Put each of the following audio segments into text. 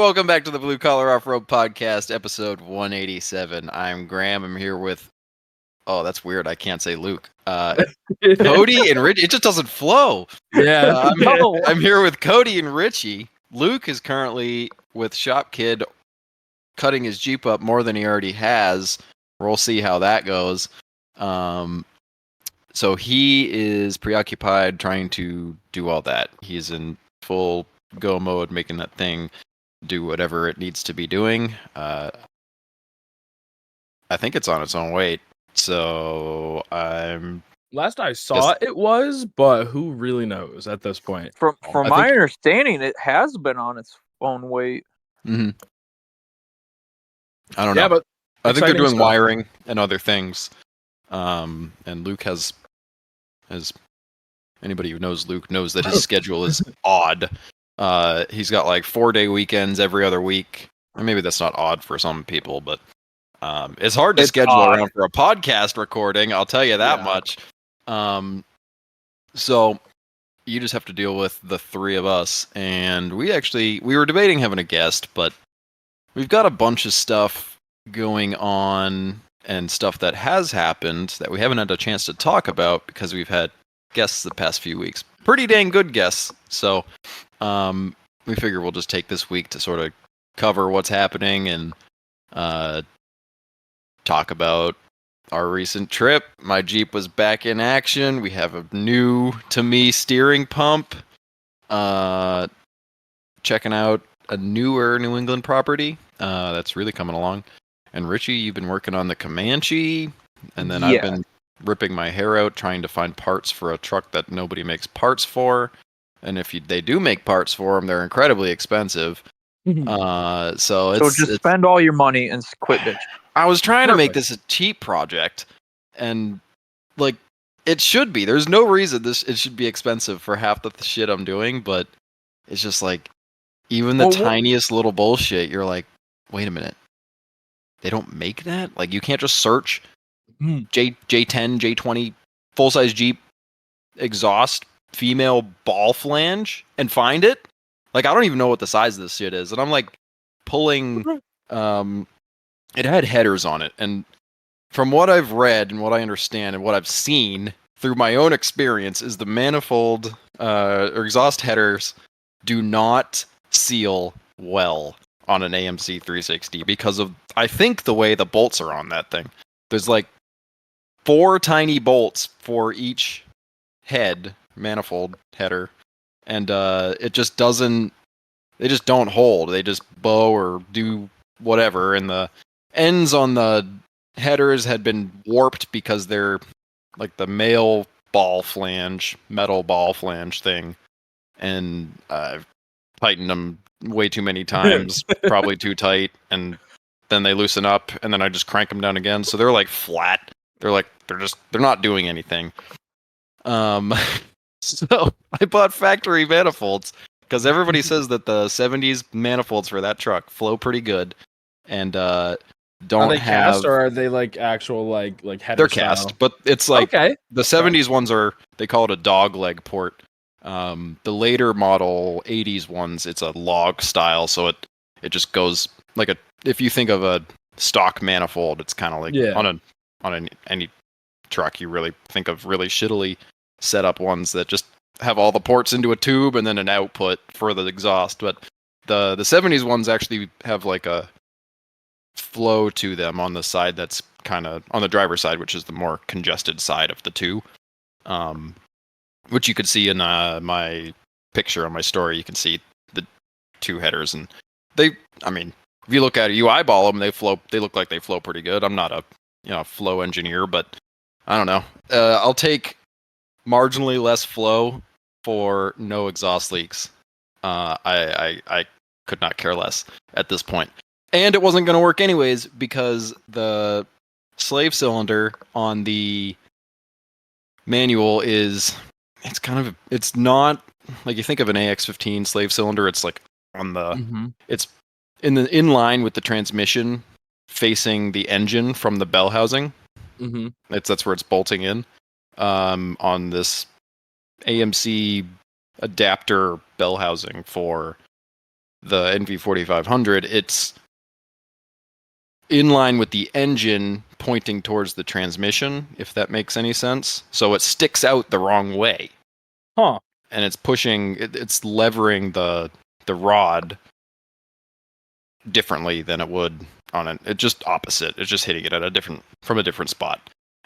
welcome back to the Blue Collar Off-Road Podcast, episode 187. I'm Graham. I'm here with... Oh, that's weird. I can't say Luke. Cody and Richie. It just doesn't flow. Yeah. I'm here with Cody and Richie. Luke is currently with Shopkid cutting his Jeep up more than he already has. We'll see how that goes. So he is preoccupied trying to do all that. He's in full go mode, making that thing do whatever it needs to be doing. I think it's on its own weight. So I'm... Last I saw it was, but who really knows at this point? From my understanding, it has been on its own weight. Mm-hmm. I don't know. Yeah, but I think they're doing stuff. wiring and other things. And Luke has anybody who knows Luke knows that his schedule is odd. He's got like 4-day weekends every other week. Or maybe that's not odd for some people, but it's hard to schedule around for a podcast recording. I'll tell you that much. So you just have to deal with the three of us. And we were debating having a guest, but we've got a bunch of stuff going on and stuff that has happened that we haven't had a chance to talk about because we've had guests the past few weeks. Pretty dang good guests. So we figure we'll just take this week to sort of cover what's happening and talk about our recent trip. My Jeep was back in action. We have a new, to me, steering pump. Checking out a newer New England property that's really coming along. And Richie, you've been working on the Comanche, and then I've been ripping my hair out trying to find parts for a truck that nobody makes parts for. And if they do make parts for them, they're incredibly expensive. So just spend all your money and quit bitch. I was trying to make this a cheap project, and like it should be. There's no reason it should be expensive for half the shit I'm doing, but it's just like even the tiniest little bullshit. You're like, wait a minute, they don't make that? Like you can't just search J10, J20 full size Jeep exhaust female ball flange and find it? Like I don't even know what the size of this shit is, and I'm like pulling. It had headers on it, and from what I've read and what I understand and what I've seen through my own experience is the manifold or exhaust headers do not seal well on an AMC 360 because of, I think, the way the bolts are on that thing. There's like 4 tiny bolts for each head, manifold header, and it just doesn't, they just don't hold. They just bow or do whatever, and the ends on the headers had been warped because they're like the male ball flange, metal ball flange thing, and I've tightened them way too many times, probably too tight, and then they loosen up, and then I just crank them down again, so they're like flat. They're not doing anything. So I bought factory manifolds because everybody says that the 70s manifolds for that truck flow pretty good, and don't are they have. Cast or are they like actual like header? They're style? cast, but it's like the 70s ones are, they call it a dog leg port. The later model 80s ones, it's a log style, so it just goes like a, if you think of a stock manifold, it's kind of like on any truck you really think of really shittily set up ones that just have all the ports into a tube and then an output for the exhaust. But the 70s ones actually have like a flow to them on the side that's kind of on the driver's side, which is the more congested side of the two, which you could see in my picture on my story. You can see the 2 headers, and they, I mean, if you look at it, you eyeball them, they look like they flow pretty good. I'm not a flow engineer, but I don't know. I'll take marginally less flow for no exhaust leaks. I could not care less at this point. And it wasn't going to work anyways because the slave cylinder on the manual it's not like you think of an AX15 slave cylinder. It's like on the, it's in line with the transmission facing the engine from the bell housing. That's where it's bolting in on this AMC adapter bell housing for the NV4500, it's in line with the engine pointing towards the transmission, if that makes any sense. So it sticks out the wrong way. Huh. And it's pushing, it's levering the rod differently than it would on it just opposite. It's just hitting it at from a different spot.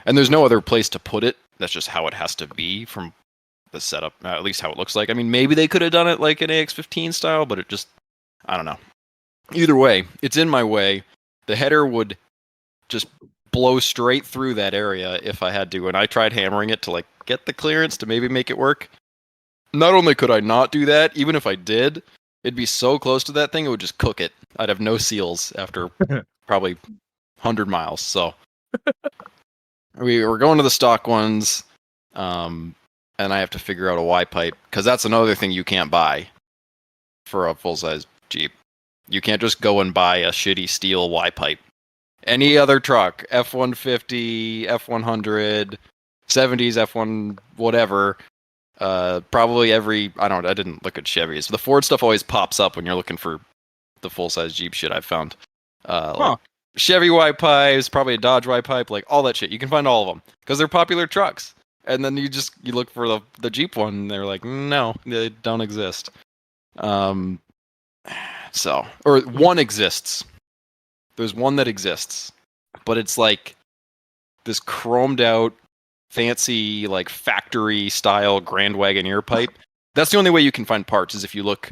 And there's no other place to put it. That's just how it has to be from the setup, at least how it looks like. I mean, maybe they could have done it like an AX15 style, but it just, I don't know. Either way, it's in my way. The header would just blow straight through that area if I had to, and I tried hammering it to like get the clearance to maybe make it work. Not only could I not do that, even if I did, it'd be so close to that thing, it would just cook it. I'd have no seals after probably 100 miles. So we're going to the stock ones, and I have to figure out a Y pipe, because that's another thing you can't buy for a full-size Jeep. You can't just go and buy a shitty steel Y pipe. Any other truck, F-150, F-100, 70s, F1, whatever, probably I didn't look at Chevys. The Ford stuff always pops up when you're looking for the full-size Jeep shit I've found. Like Chevy Y pipes, probably a Dodge Y pipe, like all that shit. You can find all of them because they're popular trucks. And then you look for the Jeep one, and they're like, no, they don't exist. Or one exists. There's one that exists, but it's like this chromed out, fancy, like factory style Grand Wagoneer pipe. That's the only way you can find parts, is if you look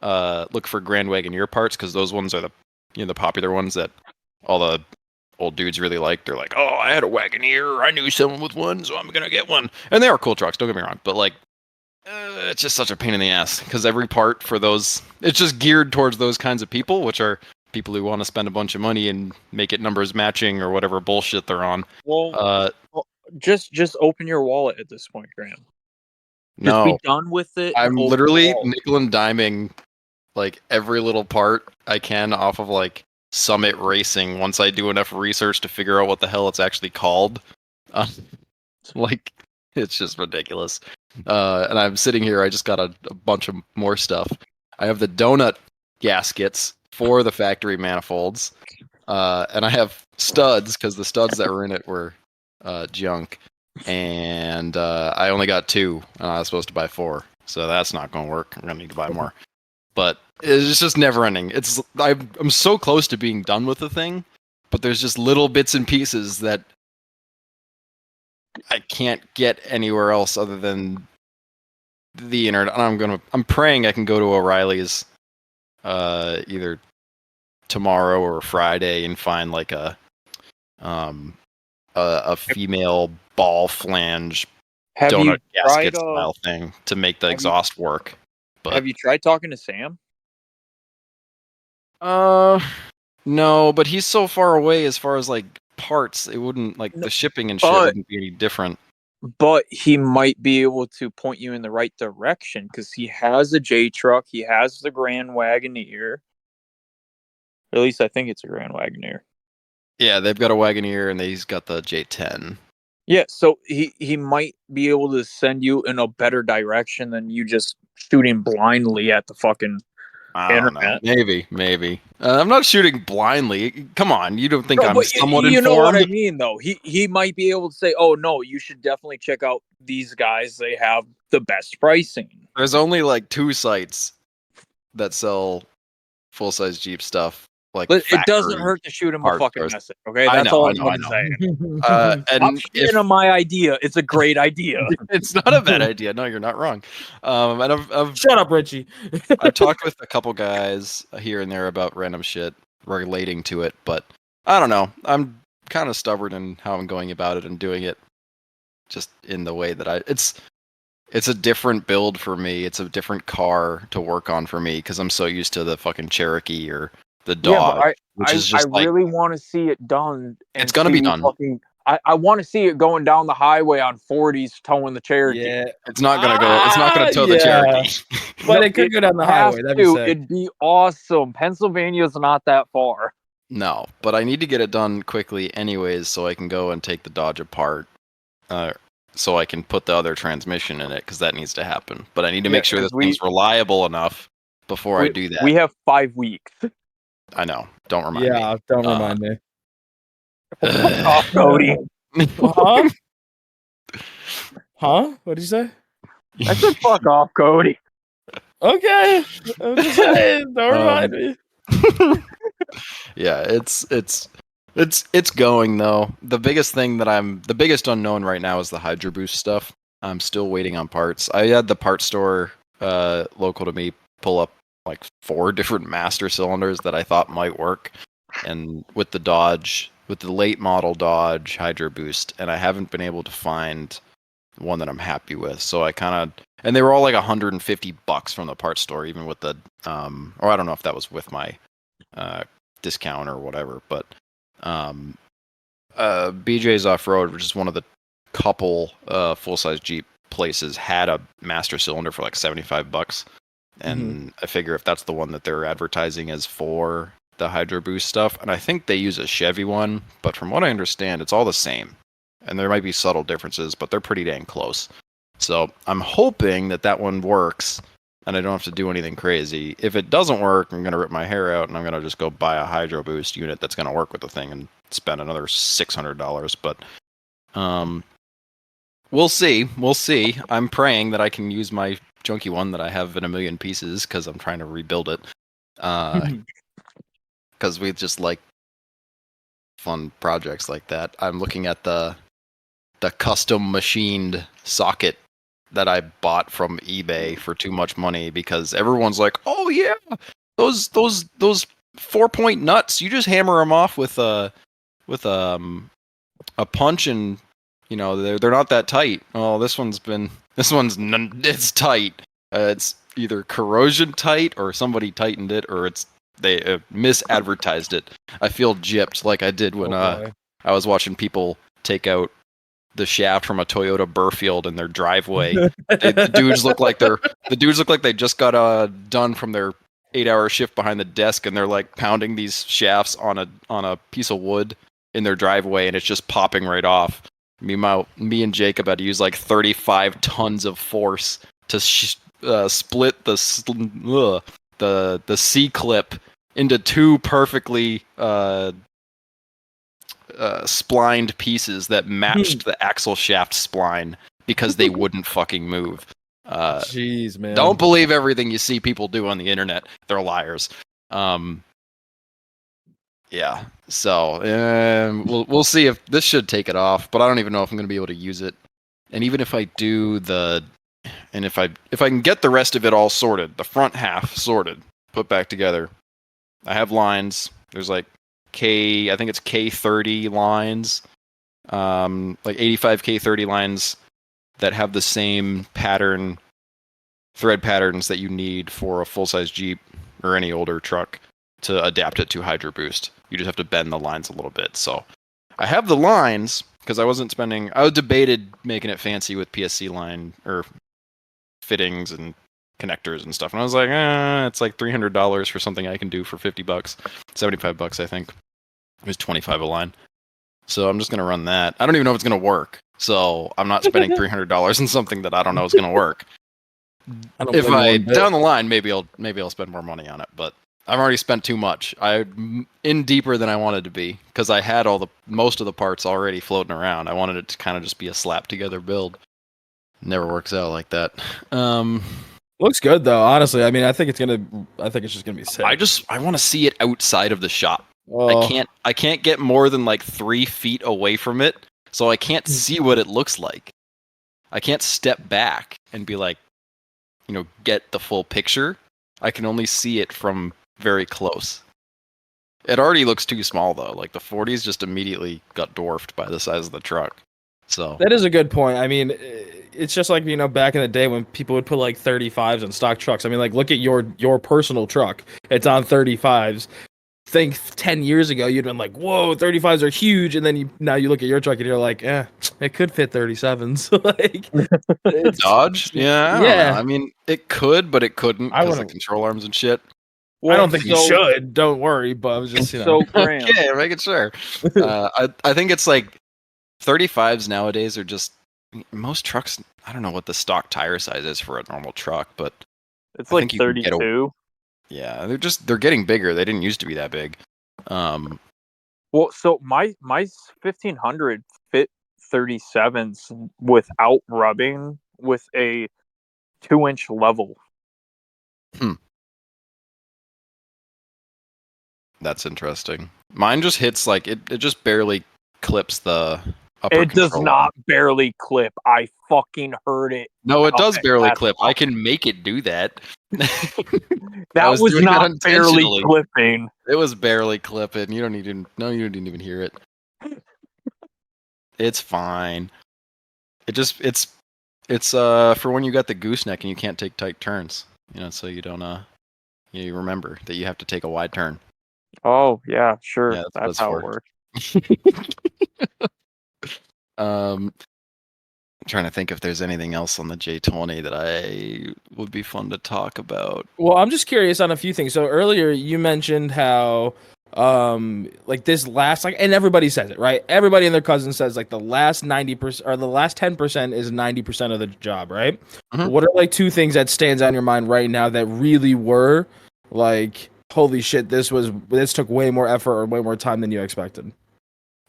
for Grand Wagoneer parts, because those ones are the popular ones that all the old dudes really like. They're like, oh, I had a Wagoneer, I knew someone with one, so I'm gonna get one. And they are cool trucks, don't get me wrong, but like, it's just such a pain in the ass, because every part for those, it's just geared towards those kinds of people, which are people who want to spend a bunch of money and make it numbers matching or whatever bullshit they're on. Well, just open your wallet at this point, Graham. No, just be done with it. I'm literally nickel and diming like every little part I can off of like Summit Racing once I do enough research to figure out what the hell it's actually called. Like, it's just ridiculous. And I'm sitting here, I just got a bunch of more stuff. I have the donut gaskets for the factory manifolds. And I have studs, because the studs that were in it were junk. And I only got 2, and I was supposed to buy 4. So that's not going to work. I'm going to need to buy more. But it's just never ending. I'm so close to being done with the thing, but there's just little bits and pieces that I can't get anywhere else other than the internet. And I'm praying I can go to O'Reilly's either tomorrow or Friday and find like a female ball flange donut gasket style thing to make the exhaust work. But have you tried talking to Sam? No, but he's so far away as far as like parts, it wouldn't, like, the shipping and shit wouldn't be any different. But he might be able to point you in the right direction, because he has a J-Truck, he has the Grand Wagoneer. Or at least I think it's a Grand Wagoneer. Yeah, they've got a Wagoneer and he's got the J10. Yeah, so he might be able to send you in a better direction than you just shooting blindly at the fucking internet. Maybe. I'm not shooting blindly. Come on, you don't think I'm somewhat informed? You know what I mean, though. He might be able to say, "Oh no, you should definitely check out these guys. They have the best pricing." There's only like 2 sites that sell full-size Jeep stuff. Like, it doesn't hurt to shoot him a fucking message, okay? That's all I'm going to say. I'm shooting my idea. It's a great idea. It's not a bad idea. No, you're not wrong. And I've shut up, Richie. I've talked with a couple guys here and there about random shit relating to it, but I don't know. I'm kind of stubborn in how I'm going about it and doing it just in the way that it's a different build for me. It's a different car to work on for me, because I'm so used to the fucking Cherokee or the Dodge, which is just I really want to see it done. It's gonna be done. I want to see it going down the highway on 40s towing the Cherokee. Yeah, it's not gonna go. It's not gonna tow the Cherokee. But it could go down the highway. That'd be sick. It'd be awesome. Pennsylvania's not that far. No, but I need to get it done quickly, anyways, so I can go and take the Dodge apart, so I can put the other transmission in it, because that needs to happen. But I need to make sure this thing's reliable enough before I do that. We have 5 weeks. I know. Don't remind me. Yeah, don't remind me. Fuck off, Cody. Huh? Huh? What did you say? I said fuck off, Cody. Okay. I'm just saying, don't remind me. Yeah, it's going though. The biggest unknown right now is the Hydro Boost stuff. I'm still waiting on parts. I had the parts store local to me pull up like 4 different master cylinders that I thought might work, and with the late model Dodge Hydro Boost, and I haven't been able to find one that I'm happy with. So I and they were all like $150 from the parts store, even with the or I don't know if that was with my discount or whatever, but BJ's Off-Road, which is one of the couple full-size Jeep places, had a master cylinder for like $75, and I figure if that's the one that they're advertising as for the Hydro Boost stuff, and I think they use a Chevy one, but from what I understand, it's all the same, and there might be subtle differences, but they're pretty dang close. So I'm hoping that one works, and I don't have to do anything crazy. If it doesn't work, I'm going to rip my hair out, and I'm going to just go buy a Hydro Boost unit that's going to work with the thing and spend another $600. But we'll see. We'll see. I'm praying that I can use my junky one that I have in a million pieces because I'm trying to rebuild it. Because we just like fun projects like that. I'm looking at the custom machined socket that I bought from eBay for too much money because everyone's like, "Oh yeah, those 4-point nuts. You just hammer them off with a punch, and you know they're not that tight." Oh, it's tight. It's either corrosion tight or somebody tightened it, or they misadvertised it. I feel gypped like I did when I was watching people take out the shaft from a Toyota Burfield in their driveway. The dudes look like they just got done from their 8-hour shift behind the desk, and they're like pounding these shafts on a piece of wood in their driveway, and it's just popping right off. Me and Jacob had to use like 35 tons of force to split the C clip into 2 perfectly splined pieces that matched the axle shaft spline because they wouldn't fucking move. Jeez, man. Don't believe everything you see people do on the internet. They're liars. Yeah. So we'll see if this should take it off, but I don't even know if I'm going to be able to use it. And even if I do if I can get the rest of it all sorted, the front half sorted, put back together, I have lines. There's like I think it's K30 lines, like 85 K30 lines that have the same thread patterns that you need for a full-size Jeep or any older truck to adapt it to Hydro Boost. You just have to bend the lines a little bit. So I have the lines because I debated making it fancy with PSC line or fittings and connectors and stuff, and I was like, it's like $300 for something I can do for $50, $75, I think. It was $25 a line, so I'm just gonna run that. I don't even know if it's gonna work, so I'm not spending $300 on something that I don't know is gonna work. If down the line, maybe I'll spend more money on it, but I've already spent too much. I'm in deeper than I wanted to be because I had most of the parts already floating around. I wanted it to kind of just be a slap together build. Never works out like that. Looks good though, honestly. I mean, I think it's just gonna be sick. I want to see it outside of the shop. Oh. I can't get more than like 3 feet away from it, so I can't see what it looks like. I can't step back and be like, get the full picture. I can only see it from very close. It already looks too small though. Like the 40s just immediately got dwarfed by the size of the truck. So that is a good point. I mean, it's just like, back in the day when people would put like 35s on stock trucks. I mean, like, look at your personal truck. It's on 35s. Think 10 years ago, you'd been like, whoa, 35s are huge. And then now you look at your truck and you're like, it could fit 37s. Like, Dodge? Yeah. I don't know. I mean, it could, but it couldn't because of control arms and shit. Well, I don't think you should. Don't worry. But I was just, So, Graham. Okay, making sure. I think it's like 35s nowadays are just most trucks. I don't know what the stock tire size is for a normal truck, but it's like 32. Yeah, they're getting bigger. They didn't used to be that big. Well, so my 1500 fit 37s without rubbing with a 2-inch level. That's interesting. Mine just hits like it just barely clips the upper It does control not arm. barely clip. I fucking heard it. No, it does barely That's clip. I can make it do that. That was doing not that barely intentionally. clipping. It was barely clipping. You didn't even hear it. It's fine. It's for when you got the gooseneck and you can't take tight turns. So you don't you remember that you have to take a wide turn. Oh yeah, sure. Yeah, that's how it works. I'm trying to think if there's anything else on the J20 that I would be fun to talk about. Well, I'm just curious on a few things. So earlier you mentioned how like this last, like, and everybody says it, right? Everybody and their cousin says like the last 90% or the last 10% is 90% of the job, right? Mhm. What are like two things that stands out in your mind right now that really were like, holy shit, this took way more effort or way more time than you expected?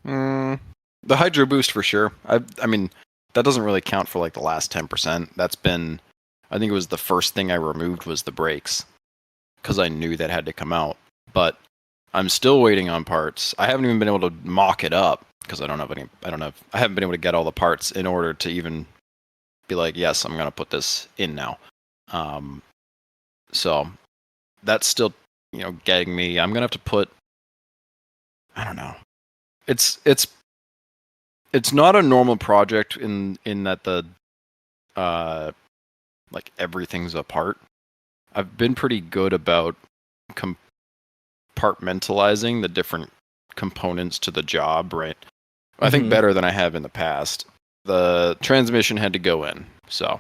The hydro boost for sure. I mean, that doesn't really count for like the last 10%. That's been, I think it was the first thing I removed was the brakes because I knew that had to come out. But I'm still waiting on parts. I haven't even been able to mock it up because I haven't been able to get all the parts in order to even be like, yes, I'm gonna put this in now. So that's still, getting me. I'm gonna have to put. I don't know. It's not a normal project in that the like everything's apart. I've been pretty good about compartmentalizing the different components to the job, right? I think better than I have in the past. The transmission had to go in, so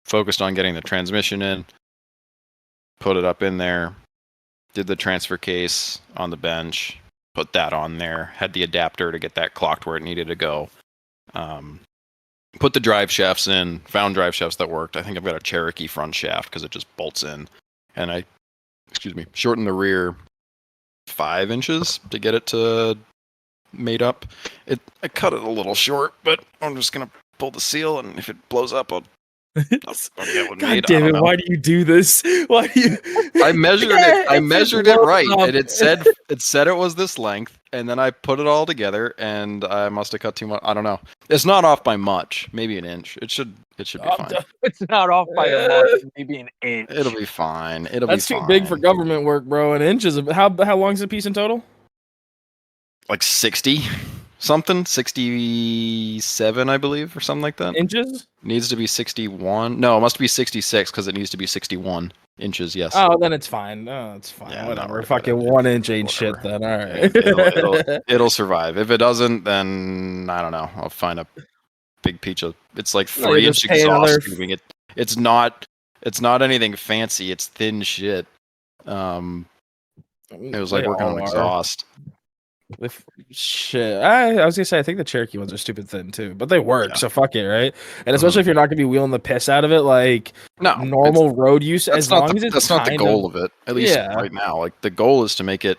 focused on getting the transmission in, put it up in there, did the transfer case on the bench, put that on there, had the adapter to get that clocked where it needed to go. Put the drive shafts in, found drive shafts that worked. I think I've got a Cherokee front shaft because it just bolts in. And I, shortened the rear 5 inches to get it to made up. I cut it a little short, but I'm just gonna pull the seal, and if it blows up, I'll get one God made. damn it! Why do you do this? Why do you? I measured it. I measured it right, and it said it was this length, and then I put it all together, and I must have cut too much. I don't know. It's not off by much, maybe an inch. It should be fine. It's not off by a much, maybe an inch. It'll be fine. That's too big for government work, bro. An inch is how long is a piece in total? Like 60 something, 67, I believe, or something like that. Inches? Needs to be 61. No, it must be 66 because it needs to be 61 inches. Yes. Oh, then it's fine. Oh, it's fine. Yeah, whatever. no, Fucking 1 inch ain't shit then. All right. It'll survive. If it doesn't, then I don't know. I'll find a big piece of. It's like 3-inch exhaust tubing. It's not anything fancy. It's thin shit. It was like working on exhaust. Shit, I was gonna say I think the Cherokee ones are stupid thin too, but they work, so fuck it, right? And especially if you're not gonna be wheeling the piss out of it, like normal road use, as long as it's that's not the goal of it. At least right now, like the goal is to make it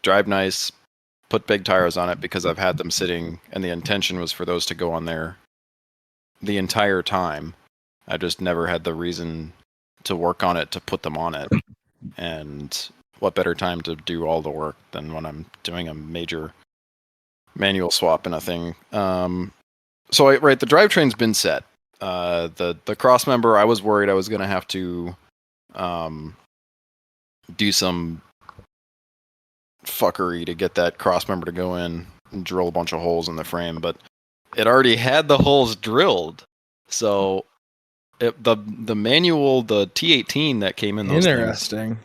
drive nice, put big tires on it because I've had them sitting, and the intention was for those to go on there the entire time. I just never had the reason to work on it to put them on it, and what better time to do all the work than when I'm doing a major manual swap in a thing. The drivetrain's been set. The cross member, I was worried I was going to have to do some fuckery to get that cross member to go in and drill a bunch of holes in the frame, but it already had the holes drilled. So the manual, the T18 that came in those interesting.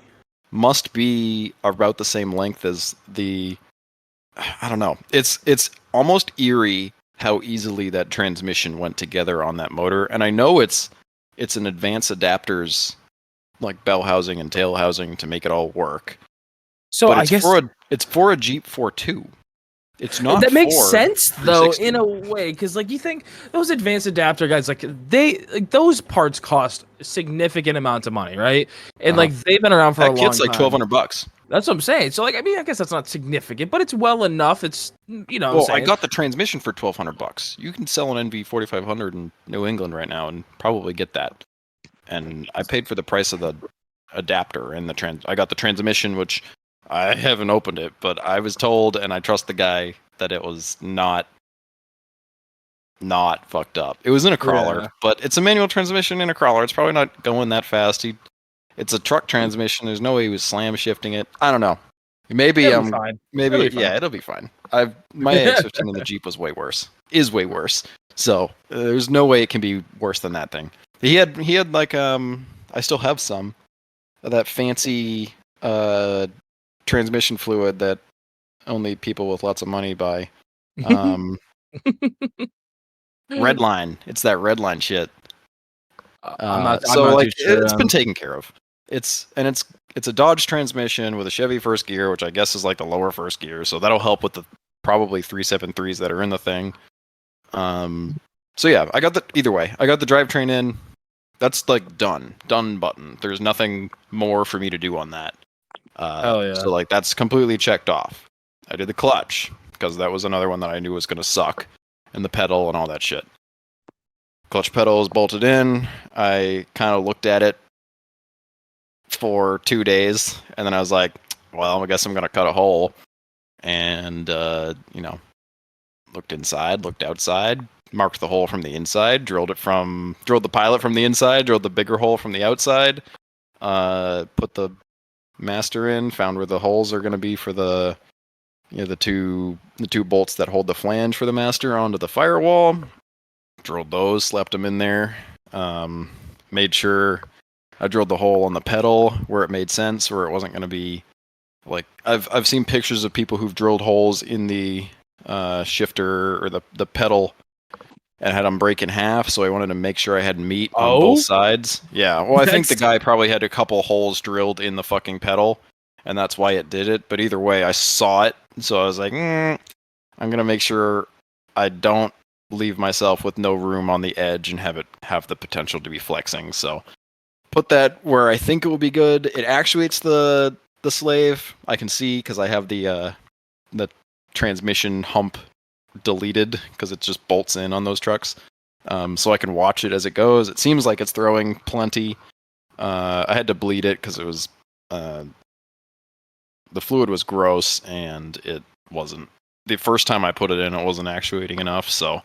Must be about the same length as the. I don't know. It's almost eerie how easily that transmission went together on that motor, and I know it's an advanced adapters like bell housing and tail housing to make it all work. So but I guess it's for a Jeep 4.2. It's not. That makes for sense though, 360. in a way, because like you think those advanced adapter guys, like those parts cost significant amounts of money, right? And like they've been around for a That long kit's like time. $1,200. That's what I'm saying. So like, I mean, I guess that's not significant, but it's well enough. It's you know, what I'm Well, I saying. got the transmission for $1,200. You can sell an NV 4500 in New England right now and probably get that. And I paid for the price of the adapter and I got the transmission, which I haven't opened it, but I was told, and I trust the guy, that it was not fucked up. It was in a crawler, Yeah. but it's a manual transmission in a crawler. It's probably not going that fast. It's a truck transmission. There's no way he was slam shifting it. I don't know. Maybe It'll be fine. maybe It'll be fine. yeah, it'll be fine. My AX15 in the Jeep was way worse. Is way worse. So there's no way it can be worse than that thing. He had like I still have some of that fancy transmission fluid that only people with lots of money buy. Redline. It's that Redline shit. I'm not like too sure. it's been taken care of. It's a Dodge transmission with a Chevy first gear, which I guess is like the lower first gear, so that'll help with the probably 373s that are in the thing. So yeah, I got the drivetrain in. That's like done button. There's nothing more for me to do on that. Oh yeah. So like that's completely checked off. I did the clutch because that was another one that I knew was gonna suck, and the pedal and all that shit. Clutch pedal is bolted in. I kind of looked at it for 2 days, and then I was like, well, I guess I'm gonna cut a hole. And looked inside, looked outside, marked the hole from the inside, drilled the pilot from the inside, drilled the bigger hole from the outside, put the master in, found where the holes are gonna be for the two bolts that hold the flange for the master onto the firewall. Drilled those, slapped them in there. Made sure I drilled the hole on the pedal where it made sense, where it wasn't going to be like I've seen pictures of people who've drilled holes in the shifter or the pedal and had them break in half. So I wanted to make sure I had meat on both sides. Yeah, well, I think the guy probably had a couple holes drilled in the fucking pedal, and that's why it did it. But either way, I saw it, so I was like, I'm gonna make sure I don't leave myself with no room on the edge and have the potential to be flexing. So put that where I think it will be good. It actuates the slave. I can see because I have the transmission hump deleted because it just bolts in on those trucks. So I can watch it as it goes. It seems like it's throwing plenty. I had to bleed it because it was the fluid was gross and it wasn't. The first time I put it in, it wasn't actuating enough. So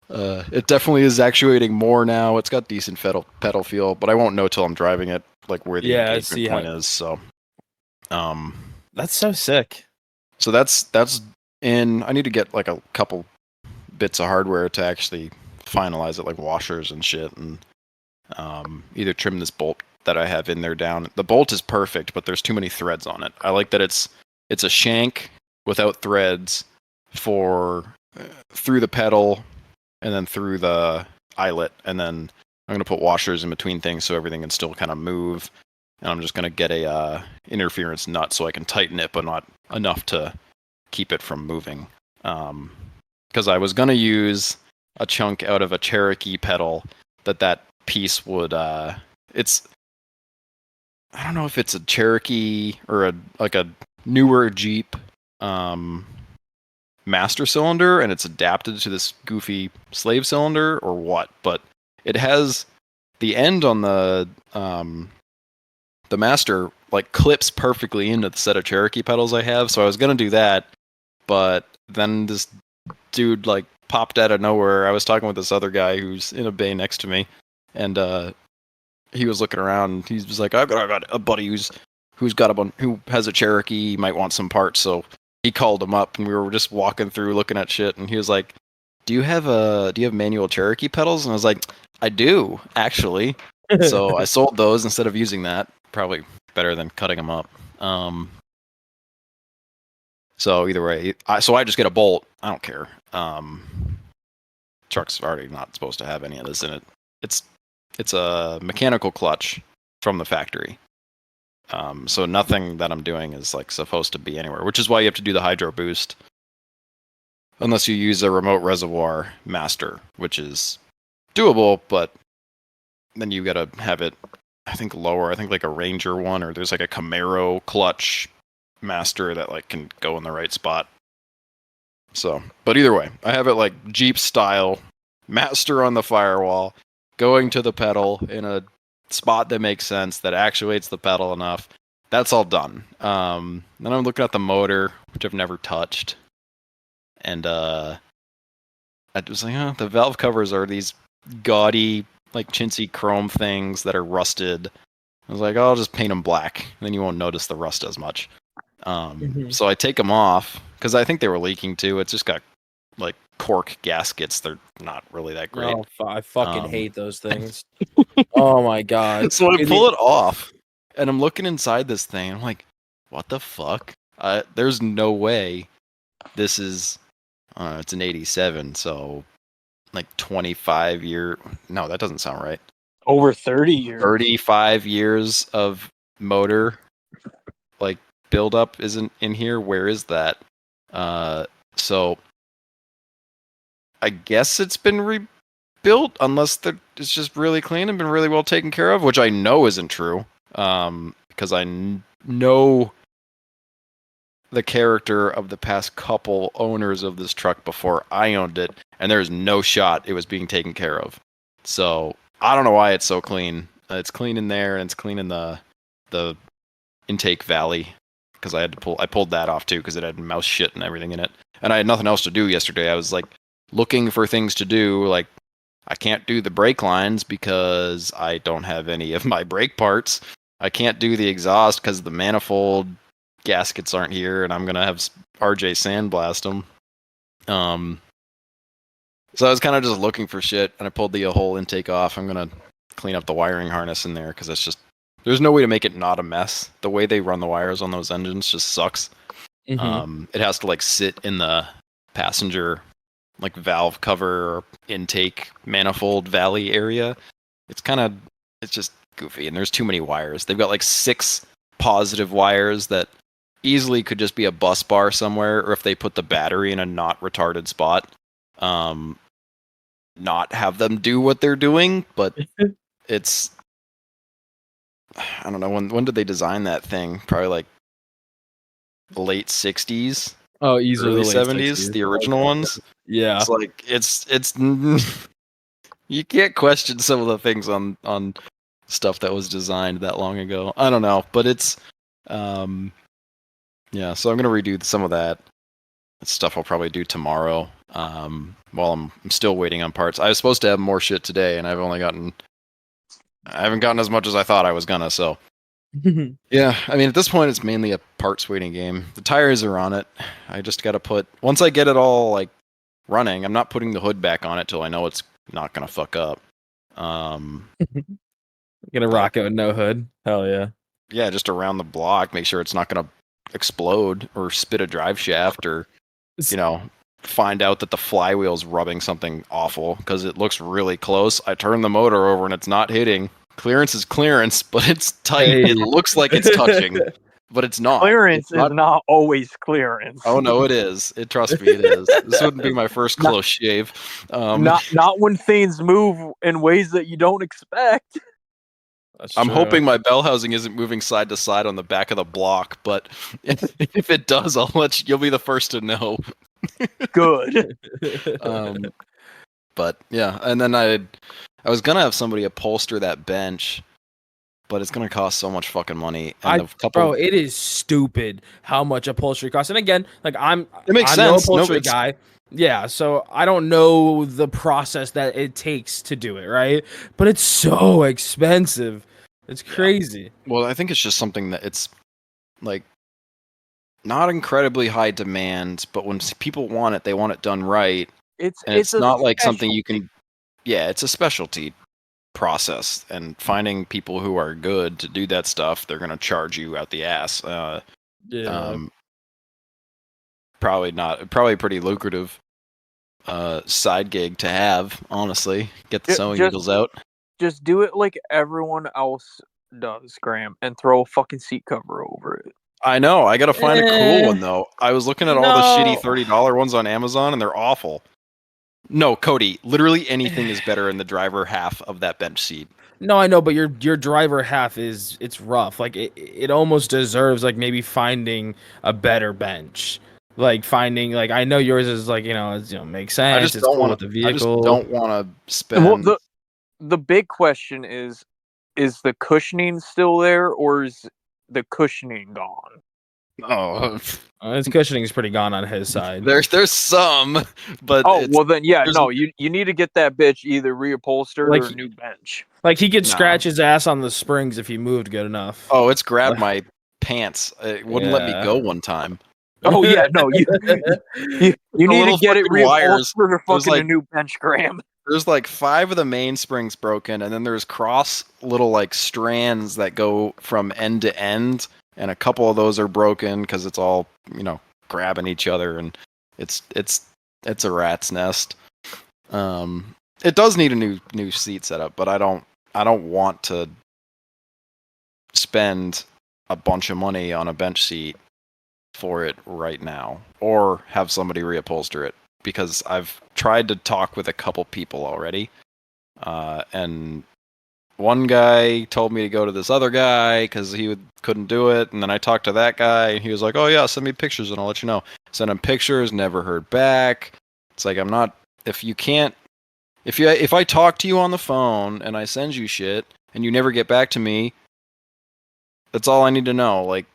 it definitely is actuating more now. It's got decent pedal feel, but I won't know till I'm driving it, like where the engagement point is. So, that's so sick. So that's in. I need to get like a couple bits of hardware to actually finalize it, like washers and shit, and either trim this bolt that I have in there down. The bolt is perfect, but there's too many threads on it. I like that it's a shank without threads for through the pedal and then through the eyelet, and then I'm going to put washers in between things so everything can still kind of move, and I'm just going to get a interference nut so I can tighten it, but not enough to keep it from moving. Because I was going to use a chunk out of a Cherokee pedal that piece would, it's, I don't know if it's a Cherokee or a newer Jeep, master cylinder and it's adapted to this goofy slave cylinder or what, but it has the end on the master like clips perfectly into the set of Cherokee pedals I have, so I was gonna do that, but then this dude like popped out of nowhere. I was talking with this other guy who's in a bay next to me, and he was looking around and he was like, I got a buddy who has a Cherokee, he might want some parts, so he called him up and we were just walking through looking at shit, and he was like, do you have manual Cherokee pedals? And I was like, I do, actually. So I sold those instead of using that. Probably better than cutting them up. So either way, I just get a bolt. I don't care. Truck's already not supposed to have any of this in it. It's a mechanical clutch from the factory. So nothing that I'm doing is like supposed to be anywhere, which is why you have to do the hydro boost. unless you use a remote reservoir master, which is doable, but then you gotta have it, I think, lower. I think like a Ranger one, or there's like a Camaro clutch master that like can go in the right spot. So, but either way, I have it like Jeep style, master on the firewall, going to the pedal in a spot that makes sense, that actuates the pedal enough. That's all done. Then I'm looking at the motor, which I've never touched, and I was like, oh, the valve covers are these gaudy, like chintzy chrome things that are rusted. I was like, oh, I'll just paint them black, and then you won't notice the rust as much. So I take them off because I think they were leaking too. It's just got like cork gaskets. They're not really that great. Oh, I fucking hate those things. Oh my god. So I pull it off, and I'm looking inside this thing. I'm like, what the fuck? There's no way this is. It's an 87, so like 25 year. No, that doesn't sound right. Over 30 years. 35 years of motor, like buildup isn't in here. Where is that? So I guess it's been rebuilt, unless it's just really clean and been really well taken care of, which I know isn't true. Because I know the character of the past couple owners of this truck before I owned it, and there's no shot it was being taken care of. So I don't know why it's so clean. It's clean in there, and it's clean in the intake valley, because I pulled that off too, because it had mouse shit and everything in it, and I had nothing else to do yesterday. I was like looking for things to do. Like, I can't do the brake lines because I don't have any of my brake parts. I can't do the exhaust because the manifold gaskets aren't here, and I'm gonna have RJ sandblast them. So I was kind of just looking for shit, and I pulled the whole intake off. I'm gonna clean up the wiring harness in there, because it's just, there's no way to make it not a mess. The way they run the wires on those engines just sucks. Mm-hmm. It has to like sit in the passenger like valve cover or intake manifold valley area. It's just goofy, and there's too many wires. They've got like 6 positive wires that easily could just be a bus bar somewhere, or if they put the battery in a not retarded spot, not have them do what they're doing. But it's, I don't know, when did they design that thing? Probably like the late 60s. Oh, easily early the late 70s, the original ones. Yeah. It's like it's you can't question some of the things on stuff that was designed that long ago. I don't know, but it's yeah, so I'm gonna redo some of that. That's stuff I'll probably do tomorrow. While I'm still waiting on parts. I was supposed to have more shit today, and I haven't gotten as much as I thought I was gonna, so yeah, I mean, at this point, it's mainly a parts waiting game. The tires are on it. I just got to once I get it all like running, I'm not putting the hood back on it till I know it's not gonna fuck up. Gonna rock it with no hood. Hell yeah. Yeah, just around the block, make sure it's not gonna explode or spit a drive shaft, or find out that the flywheel's rubbing something awful because it looks really close. I turn the motor over and it's not hitting. Clearance is clearance, but it's tight. Hey. It looks like it's touching, but it's not. Clearance is not always clearance. Oh no, it is. Trust me, it is. This wouldn't be my first close shave. Not when things move in ways that you don't expect. I'm hoping my bell housing isn't moving side to side on the back of the block, but if it does, you'll be the first to know. Good. But yeah, and then I was gonna have somebody upholster that bench, but it's gonna cost so much fucking money. And Bro, it is stupid how much upholstery costs. And again, like it makes sense. No upholstery guy. Yeah, so I don't know the process that it takes to do it, right? But it's so expensive. It's crazy. Yeah. Well, I think it's just something that it's like not incredibly high demand, but when people want it, they want it done right. It's not like something you can. Yeah, it's a specialty process, and finding people who are good to do that stuff, they're gonna charge you out the ass. Probably pretty lucrative side gig to have, honestly. Get the sewing needles out. Just do it like everyone else does, Graham, and throw a fucking seat cover over it. I know. I gotta find a cool one though. I was looking at all the shitty No. $30 ones on Amazon, and they're awful. No, Cody. Literally anything is better in the driver half of that bench seat. No, I know, but your driver half it's rough. Like it almost deserves like maybe finding a better bench. Like finding like I know yours is like makes sense. It's cool with the I just vehicle. don't want to Well, spend. the big question is the cushioning still there, or is the cushioning gone? Oh, His cushioning is pretty gone on his side. there's some, but Oh, well then, yeah, there's- no, you need to get that bitch either reupholstered Like or a new bench. Like he could No. scratch his ass on the springs if he moved good enough. Oh, it's grabbed my pants. It wouldn't let me Yeah. go one time. Oh yeah, no, you need little to get it fucking wires. reupholstered or There's fucking like- a new bench, Graham. There's like 5 of the main springs broken, and then there's cross little like strands that go from end to end, and a couple of those are broken because it's all grabbing each other, and it's a rat's nest. It does need a new seat setup, but I don't want to spend a bunch of money on a bench seat for it right now, or have somebody reupholster it, because I've tried to talk with a couple people already, and one guy told me to go to this other guy because he couldn't do it, and then I talked to that guy, and he was like, "Oh yeah, send me pictures and I'll let you know." Sent him pictures, never heard back. It's like, I'm not. If I talk to you on the phone and I send you shit and you never get back to me, that's all I need to know. Like,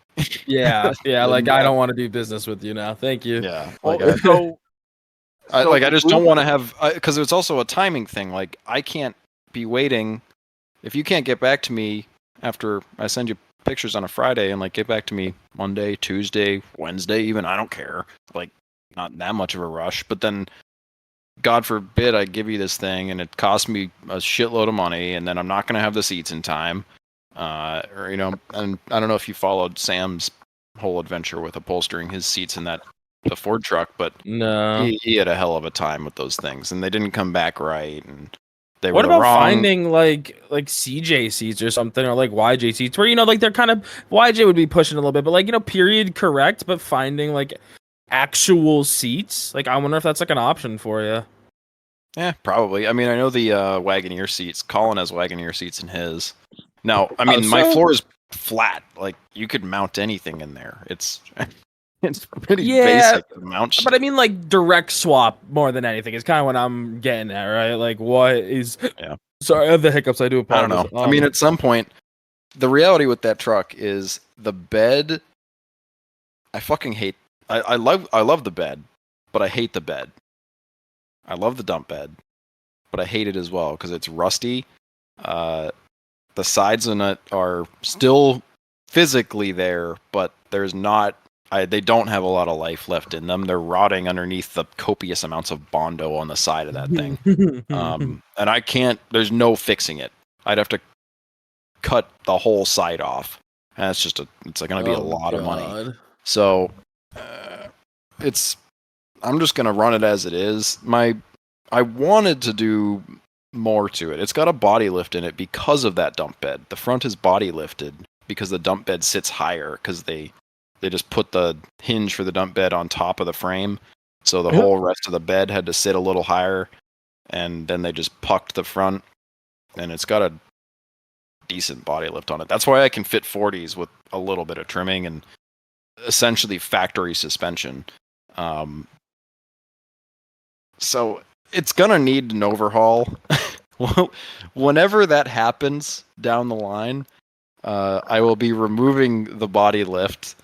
Yeah, like I don't want to do business with you now. Thank you. yeah, Well, like I just don't Uber- want to have, because it's also a timing thing. Like, I can't be waiting. If you can't get back to me after I send you pictures on a Friday and like get back to me Monday, Tuesday, Wednesday, even, I don't care. Like, not that much of a rush. But then, God forbid, I give you this thing and it costs me a shitload of money, and then I'm not going to have the seats in time. And I don't know if you followed Sam's whole adventure with upholstering his seats in the Ford truck, but No. he had a hell of a time with those things, and they didn't come back right, and they What were the about wrong. finding like CJ seats or something, or like YJ seats where like they're kind of YJ would be pushing a little bit, but like period correct, but finding like actual seats. Like I wonder if that's like an option for you. Yeah, probably. I mean, I know the Wagoneer seats. Colin has Wagoneer seats in his. Now, I mean, my floor is flat. Like, you could mount anything in there. It's pretty basic to mount shit. But I mean, like direct swap more than anything is kind of what I'm getting at, right? Like, what is? Yeah. Sorry, I have the hiccups. I do I apologize. don't know. I mean, at some point, the reality with that truck is the bed. I fucking hate. I love the bed, but I hate the bed. I love the dump bed, but I hate it as well because it's rusty. The sides in it are still physically there, but there's not. They don't have a lot of life left in them. They're rotting underneath the copious amounts of Bondo on the side of that thing. And I can't. There's no fixing it. I'd have to cut the whole side off, and it's going to be a lot of money. So I'm just going to run it as it is. I wanted to do more to it. It's got a body lift in it because of that dump bed. The front is body lifted because the dump bed sits higher because they just put the hinge for the dump bed on top of the frame. So the whole rest of the bed had to sit a little higher, and then they just pucked the front, and it's got a decent body lift on it. That's why I can fit 40s with a little bit of trimming and essentially factory suspension. So it's gonna need an overhaul. Whenever that happens down the line, I will be removing the body lift,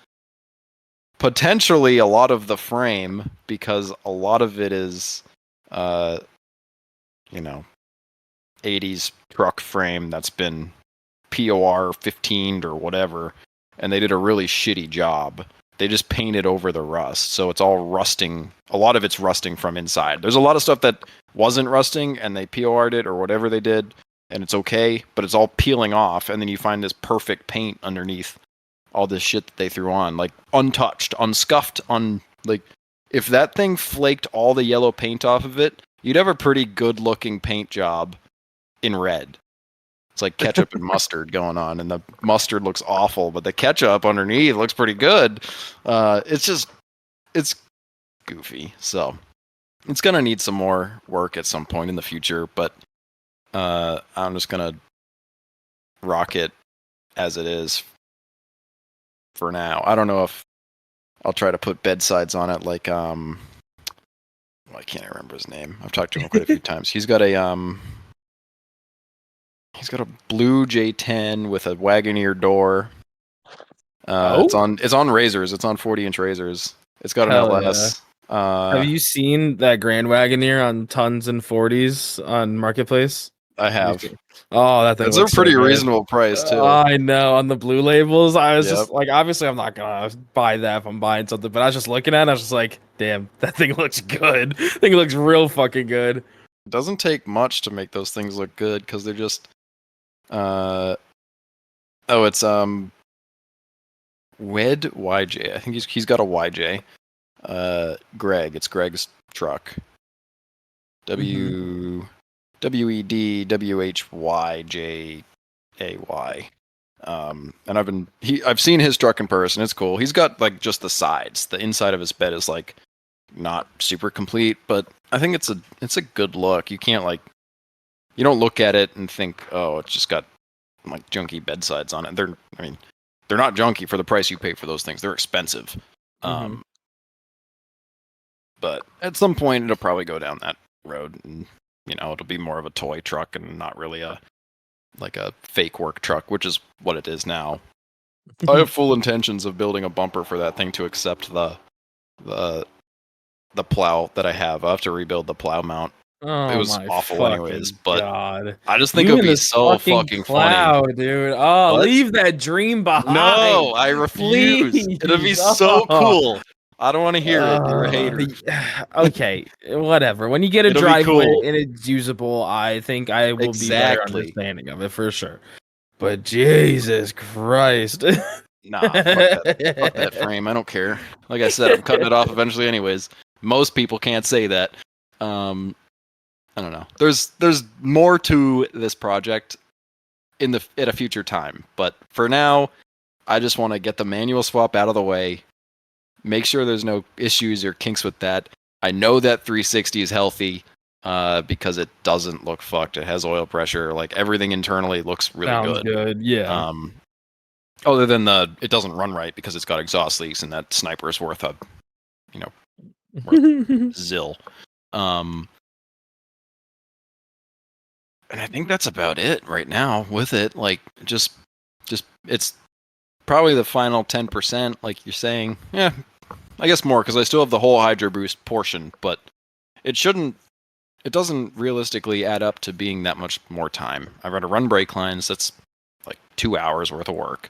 potentially a lot of the frame, because a lot of it is 80s truck frame that's been POR 15'd or whatever, and they did a really shitty job. They just painted over the rust, so it's all rusting. A lot of it's rusting from inside. There's a lot of stuff that wasn't rusting, and they POR'd it or whatever they did, and it's okay, but it's all peeling off, and then you find this perfect paint underneath all this shit that they threw on, like untouched, unscuffed, like if that thing flaked all the yellow paint off of it, you'd have a pretty good looking paint job in red. It's like ketchup and mustard going on, and the mustard looks awful, but the ketchup underneath looks pretty good. It's goofy. So it's gonna need some more work at some point in the future, but I'm just gonna rock it as it is for now. I don't know if I'll try to put bedsides on it like I can't remember his name. I've talked to him quite a few times. He's got a blue J10 with a Wagoneer door. It's on razors. It's on 40-inch razors. It's got an Hell LS. Have you seen that Grand Wagoneer on tons and 40s on Marketplace? I have. Oh, that thing It's a looks pretty so good. reasonable price too. I know, on the blue labels. I was Yep. just like, obviously, I'm not gonna buy that if I'm buying something, but I was just looking at it. I was just like, damn, that thing looks good. I think it looks real fucking good. It doesn't take much to make those things look good because they're just. It's Wed YJ. I think he's got a YJ. Greg. It's Greg's truck. WED WHYJAY. And I've seen his truck in person. It's cool. He's got like just the sides. The inside of his bed is like not super complete, but I think it's a good look. You can't you don't look at it and think, oh, it's just got like junky bedsides on it. They're not junky for the price you pay for those things. They're expensive. But at some point it'll probably go down that road, and it'll be more of a toy truck and not really a fake work truck, which is what it is now. I have full intentions of building a bumper for that thing to accept the plow that I have. I'll have to rebuild the plow mount. Oh, it was awful anyways, but God. I just think it would be so fucking plow, funny. Dude. Oh, What? leave that dream behind. No, I refuse. Please. It'll be so cool. I don't want to hear it. You're a hater. Okay, whatever. When you get a It'll be driveway cool. and it's usable, I think I will be better Exactly. understanding of it for sure. But Jesus Christ. Nah, fuck that. Fuck that frame. I don't care. Like I said, I'm cutting it off eventually anyways. Most people can't say that. I don't know. There's more to this project at a future time. But for now, I just want to get the manual swap out of the way. Make sure there's no issues or kinks with that. I know that 360 is healthy because it doesn't look fucked. It has oil pressure. Like everything internally looks really Sounds good. Yeah. Other than it doesn't run right because it's got exhaust leaks, and that sniper is worth a zill. And I think that's about it right now with it. Like just it's probably the final 10%, like you're saying. Yeah, I guess more because I still have the whole Hydro Boost portion, but it doesn't realistically add up to being that much more time. I've got to run brake lines. That's like 2 hours worth of work.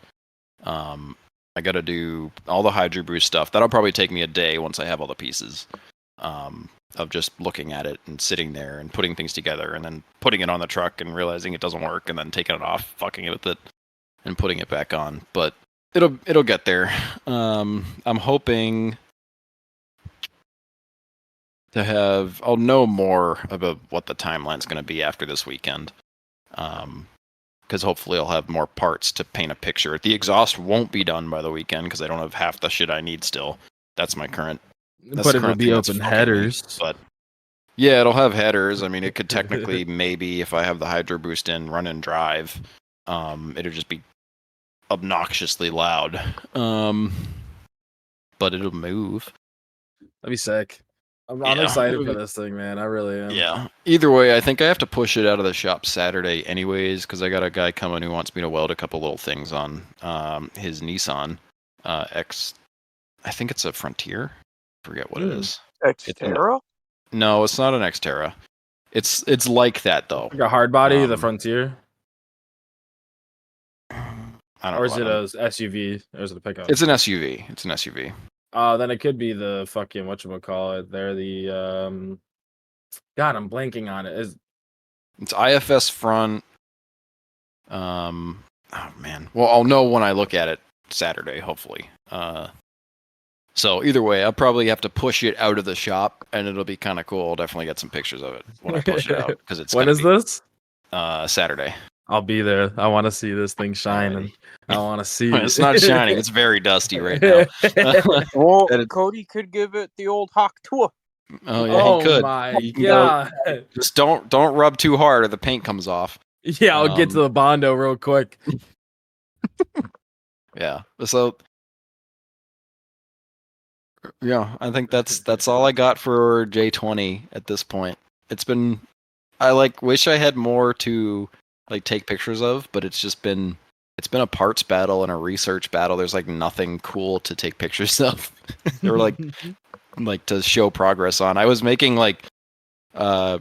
I got to do all the Hydro Boost stuff. That'll probably take me a day once I have all the pieces. Of just looking at it and sitting there and putting things together and then putting it on the truck and realizing it doesn't work and then taking it off, fucking it with it, and putting it back on. But it'll get there. I'm hoping I'll know more about what the timeline's going to be after this weekend. Because hopefully I'll have more parts to paint a picture. The exhaust won't be done by the weekend because I don't have half the shit I need still. That's my current. But it'll be open headers. But yeah, it'll have headers. I mean, it could technically maybe, if I have the Hydro Boost in, run and drive. It'll just be obnoxiously loud. But it'll move. That'd be sick. I'm excited for this thing, man. I really am. Yeah. Either way, I think I have to push it out of the shop Saturday anyways, because I got a guy coming who wants me to weld a couple little things on his Nissan X. I think it's a Frontier. Forget what it is. Xterra? No, it's not an Xterra. It's like that though. Like a hard body, the Frontier. I don't or is it a SUV? Or is it a pickup? It's an SUV. It's an SUV. Then it could be the fucking whatchamacallit. They're the God, I'm blanking on it. It's IFS front. Oh man. Well, I'll know when I look at it Saturday, hopefully. So either way, I'll probably have to push it out of the shop, and it'll be kind of cool. I'll definitely get some pictures of it when I push it out because it's. When is this? Saturday. I'll be there. I want to see this thing shine, and I want to see it. It's not shining. It's very dusty right now. Well, And Cody could give it the old hawk tour. Oh yeah, Oh he could. my He can go- god! Just don't rub too hard, or the paint comes off. Yeah, I'll get to the Bondo real quick. Yeah. So yeah, I think that's all I got for J20 at this point. It's been I wish I had more to take pictures of, but it's been a parts battle and a research battle. There's nothing cool to take pictures of. They were to show progress on. I was making I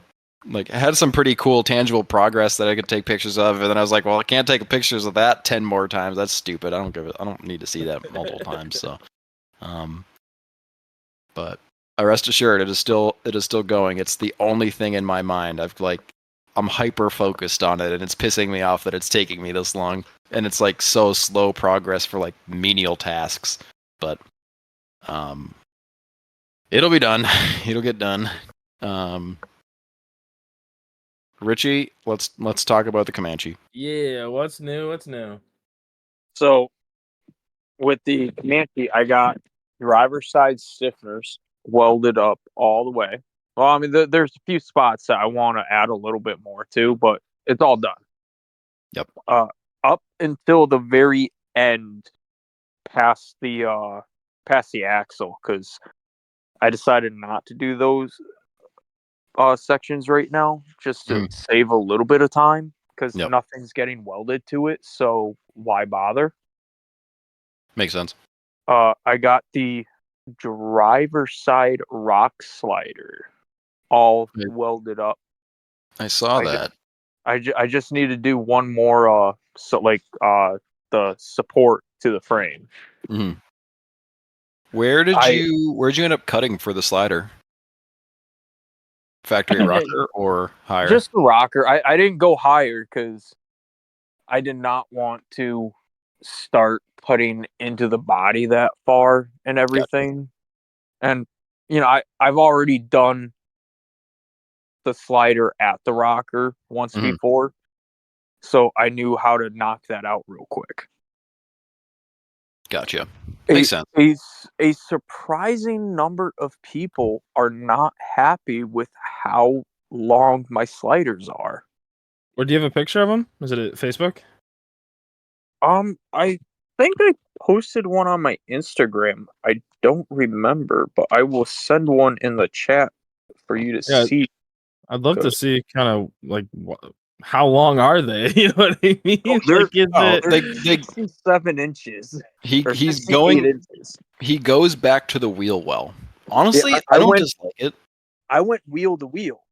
had some pretty cool tangible progress that I could take pictures of, and then I was like, well, I can't take pictures of that 10 more times. That's stupid. I don't need to see that multiple times. So, but rest assured, it is still going. It's the only thing in my mind. I'm hyper focused on it, and it's pissing me off that it's taking me this long, and it's so slow progress for menial tasks. But it'll be done. It'll get done. Richie, let's talk about the Comanche. Yeah, what's new? So, with the Manche, I got driver's side stiffeners welded up all the way. Well, I mean, there's a few spots that I want to add a little bit more to, but it's all done. Yep. Up until the very end, past the axle, because I decided not to do those sections right now, just to save a little bit of time, because nothing's getting welded to it. So why bother? Makes sense. I got the driver's side rock slider all welded up. I saw that. I just need to do one more the support to the frame. Mm-hmm. Where'd you end up cutting for the slider? Factory rocker or higher? Just the rocker. I didn't go higher because I did not want to start putting into the body that far and everything. Gotcha. And I've already done the slider at the rocker once before, so I knew how to knock that out real quick. Gotcha. Makes sense. A surprising number of people are not happy with how long my sliders are. Or do you have a picture of them? Is it at Facebook? I think I posted one on my Instagram. I don't remember, but I will send one in the chat for you to see. I'd love to see kind of how long are they? You know what I mean? They're 67 inches. He's going. Inches. He goes back to the wheel well. Honestly, I don't dislike it. I went wheel to wheel.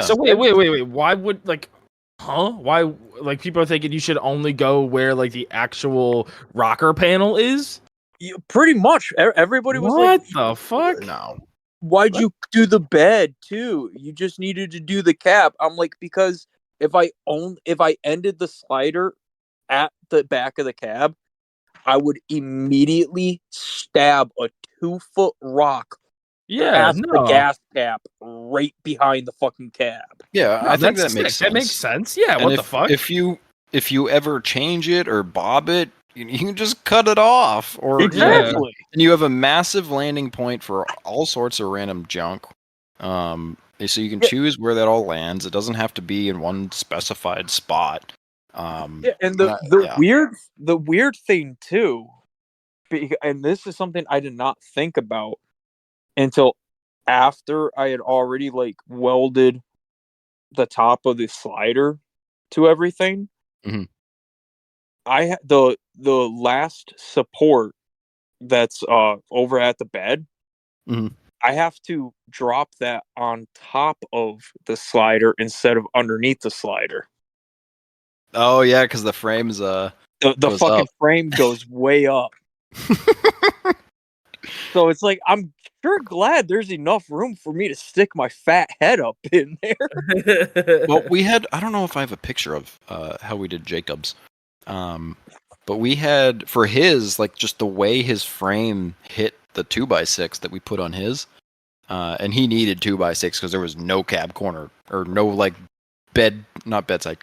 So wait. Why would Why people are thinking you should only go where the actual rocker panel is? Pretty much. Everybody was what the fuck? No. Why'd you do the bed too? You just needed to do the cap. I'm like, because if I ended the slider at the back of the cab, I would immediately stab a 2-foot rock the gas cap right behind the fucking cab. Yeah, I think that makes sense. That makes sense. Yeah, and what the fuck? If you ever change it or bob it, you can just cut it off. Or exactly. And you have a massive landing point for all sorts of random junk. So you can choose where that all lands. It doesn't have to be in one specified spot. And the weird thing too, and this is something I did not think about until after I had already welded the top of the slider to everything. Mm-hmm. I had the last support that's over at the bed. Mm-hmm. I have to drop that on top of the slider instead of underneath the slider. Oh yeah, because the frame's the fucking up. frame goes way up. So it's I'm sure glad there's enough room for me to stick my fat head up in there. Well, I don't know if I have a picture of how we did Jacob's. But we had for his just the way his frame hit the 2x6 that we put on his, and he needed 2x6 because there was no cab corner or no not bedside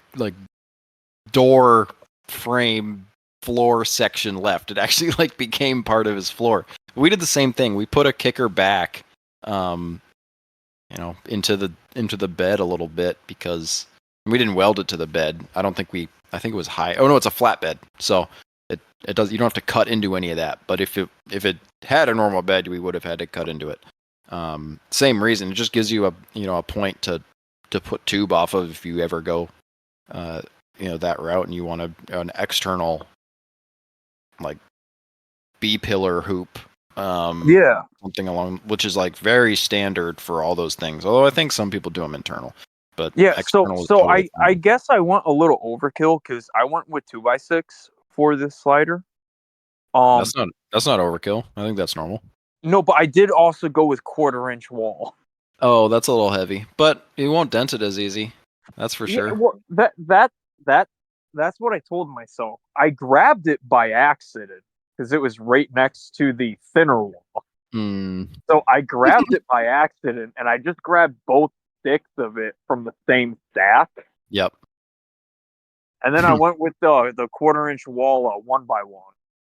door frame floor section left. It actually like became part of his floor. We did the same thing. We put a kicker back, into the bed a little bit because we didn't weld it to the bed. I think it was high. Oh no, it's a flat bed, so it does. You don't have to cut into any of that. But if it had a normal bed, we would have had to cut into it. Same reason. It just gives you a point to put tube off of if you ever go that route and you want an external like B pillar hoop. Something along, which is like very standard for all those things. Although I think some people do them internal. But yeah, so I guess I went a little overkill because I went with 2x6 for this slider. That's not overkill. I think that's normal. No, but I did also go with 1/4-inch wall. Oh, that's a little heavy, but you won't dent it as easy. That's for sure. Well, that's what I told myself. I grabbed it by accident because it was right next to the thinner wall. So I grabbed it by accident, and I just grabbed both sticks of it from the same stack. Yep. And then I went with the 1/4-inch wall 1x1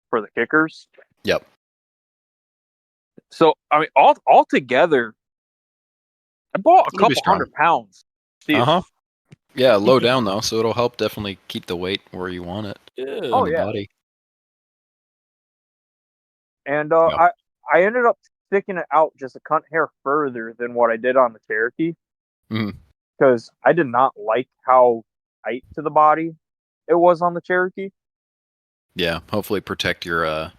for the kickers. Yep. So I mean, all together, I bought a couple £100. Yeah, low down though, so it'll help definitely keep the weight where you want it. Yeah. Body. And I ended up sticking it out just a cunt hair further than what I did on the Cherokee. Because I did not like how tight to the body it was on the Cherokee. Yeah, hopefully protect your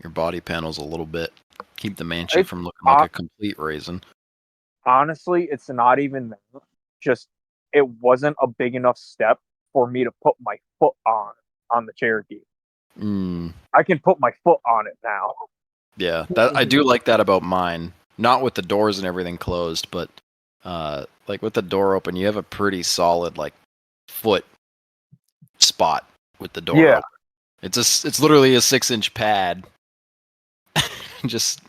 body panels a little bit. Keep the Manche from looking like a complete raisin. Honestly, it's not even that. Just it wasn't a big enough step for me to put my foot on the Cherokee. I can put my foot on it now. Yeah, that I do like that about mine. Not with the doors and everything closed, but like with the door open, you have a pretty solid like foot spot with the door open. It's literally a 6-inch pad.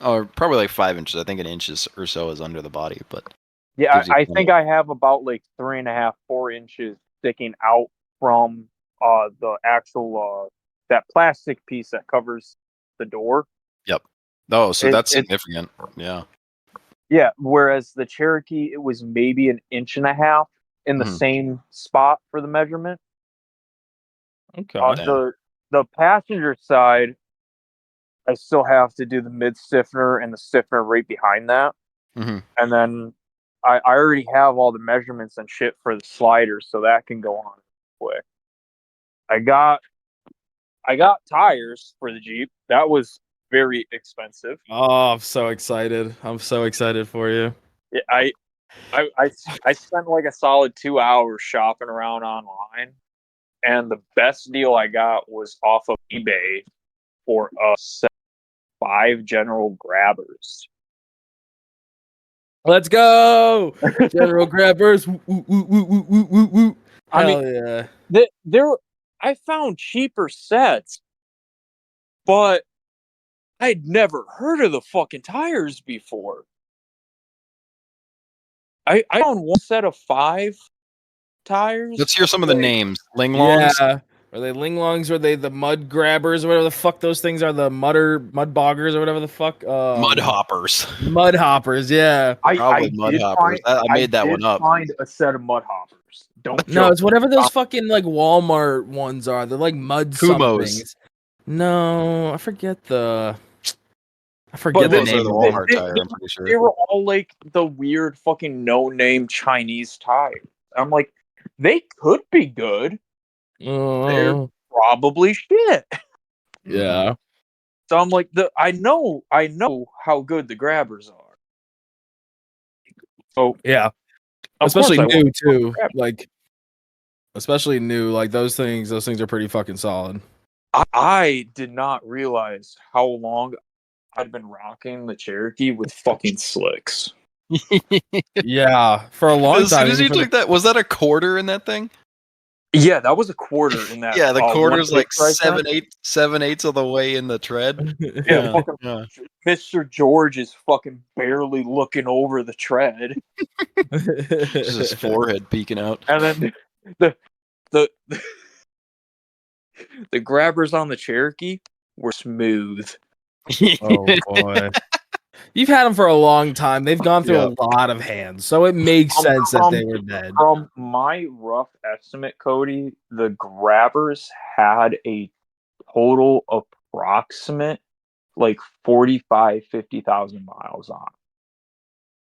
Or probably like 5 inches. I think an inch or so is under the body, but yeah, I think I have about like 3.5, 4 inches sticking out from the actual that plastic piece that covers the door. Yep. Oh, so that's significant. Yeah. Yeah. Whereas the Cherokee, it was maybe 1.5 inches in the same spot for the measurement. Okay. The passenger side, I still have to do the mid stiffener and the stiffener right behind that. And then I already have all the measurements and shit for the slider, so that can go on quick. I got tires for the Jeep. That was very expensive. Oh, I'm so excited. I'm so excited for you. Yeah, I spent like a solid 2 hours shopping around online, and the best deal I got was off of eBay for 5 General Grabbers. Let's go, General Grabbers! Woo, woo, woo, woo, woo, woo, woo. Hell yeah! I found cheaper sets, but I'd never heard of the fucking tires before. I found one set of 5 tires. Let's hear some of the names. Linglongs? Yeah. Are they linglongs? Or are they the mud grabbers or whatever the fuck those things are? The mud boggers or whatever the fuck? Mud hoppers. Mud hoppers, yeah. Probably mud hoppers. I made that one up. Find a set of mud hoppers. No, it's whatever those fucking like Walmart ones are. They're like mud somethings. No, I forget the name. The Walmart tire, I'm pretty sure. They were all like the weird fucking no-name Chinese tires. I'm like, they could be good. They're probably shit. Yeah. So I'm like, I know how good the Grabbers are. So yeah, especially new too. Like, especially new. Like those things are pretty fucking solid. I did not realize how long I'd been rocking the Cherokee with fucking slicks. Yeah, for a long time. As soon as you took that, was that a quarter in that thing? Yeah, that was a quarter in that. Yeah, the quarter's like 7/8 of the way in the tread. Yeah. Mr. George is fucking barely looking over the tread. Just his forehead peeking out. And then the The grabbers on the Cherokee were smooth. Oh boy. You've had them for a long time. They've gone through a lot of hands, so it makes sense that they were dead. From my rough estimate, Cody, the grabbers had a total approximate like 50,000 miles on.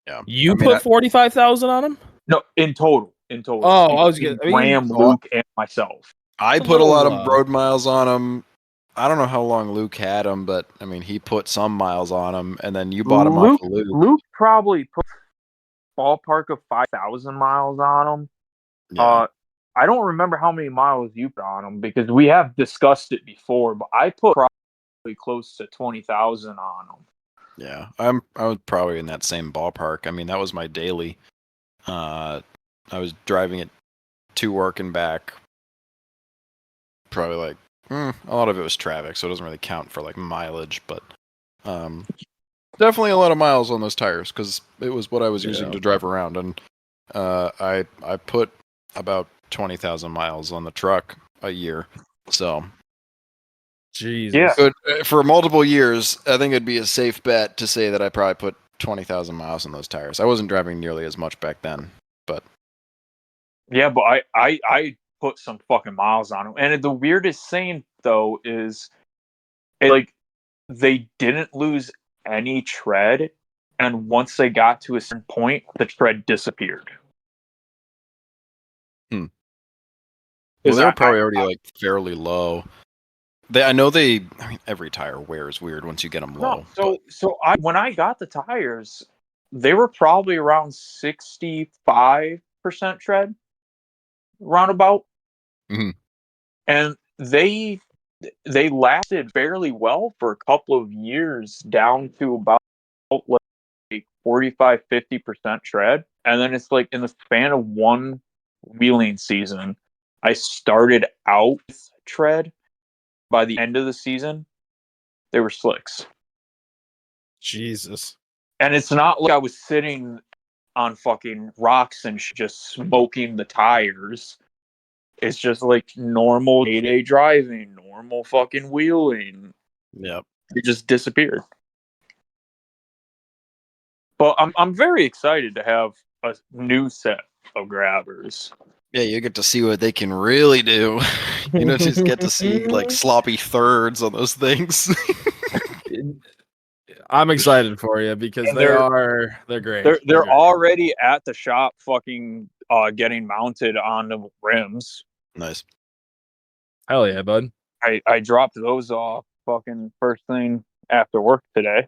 Yeah. You put 45,000 on them? No, in total. In total. Oh, I was getting Graham, Luke, and myself. I put a lot of road miles on them. I don't know how long Luke had them, but I mean, he put some miles on them, and then you bought them off of Luke. Luke probably put ballpark of 5,000 miles on them. Yeah. I don't remember how many miles you put on them because we have discussed it before, but I put probably close to 20,000 on them. Yeah, I was probably in that same ballpark. I mean, that was my daily. I was driving it to work and back. Probably like a lot of it was traffic, so it doesn't really count for like mileage, but definitely a lot of miles on those tires because it was what I was using to drive around, and I put about 20,000 miles on the truck a year, so Jesus. Yeah. But for multiple years, I think it'd be a safe bet to say that I probably put 20,000 miles on those tires. I wasn't driving nearly as much back then, but yeah, but I put some fucking miles on them, and the weirdest thing though is, like, they didn't lose any tread, and once they got to a certain point, the tread disappeared. Well, they were probably already like fairly low. I mean, every tire wears weird once you get them low. When I got the tires, they were probably around 65% tread, roundabout, and they lasted fairly well for a couple of years, down to about like 45-50% tread, and then it's like in the span of one wheeling season, I started out with tread. By the end of the season, they were slicks. Jesus. And it's not like I was sitting on fucking rocks and just smoking the tires. It's just like normal day-to-day driving, normal fucking wheeling. Yep. It just disappeared. But I'm very excited to have a new set of grabbers. Yeah, you get to see what they can really do. You just get to see like sloppy thirds on those things. I'm excited for you because they're great. They're already at the shop fucking getting mounted on the rims. Nice. Hell yeah, bud. I dropped those off fucking first thing after work today.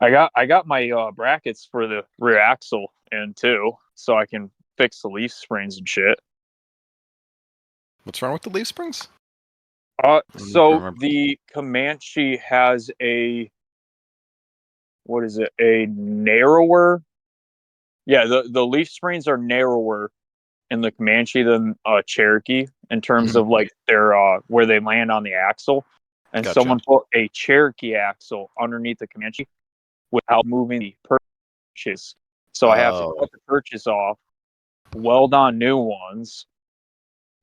I got my brackets for the rear axle in too, so I can fix the leaf springs and shit. What's wrong with the leaf springs? So the Comanche has a narrower. Yeah, the leaf springs are narrower in the Comanche than Cherokee in terms of like their where they land on the axle. And someone put a Cherokee axle underneath the Comanche without moving the purchase. So I have to cut the purchase off, weld on new ones,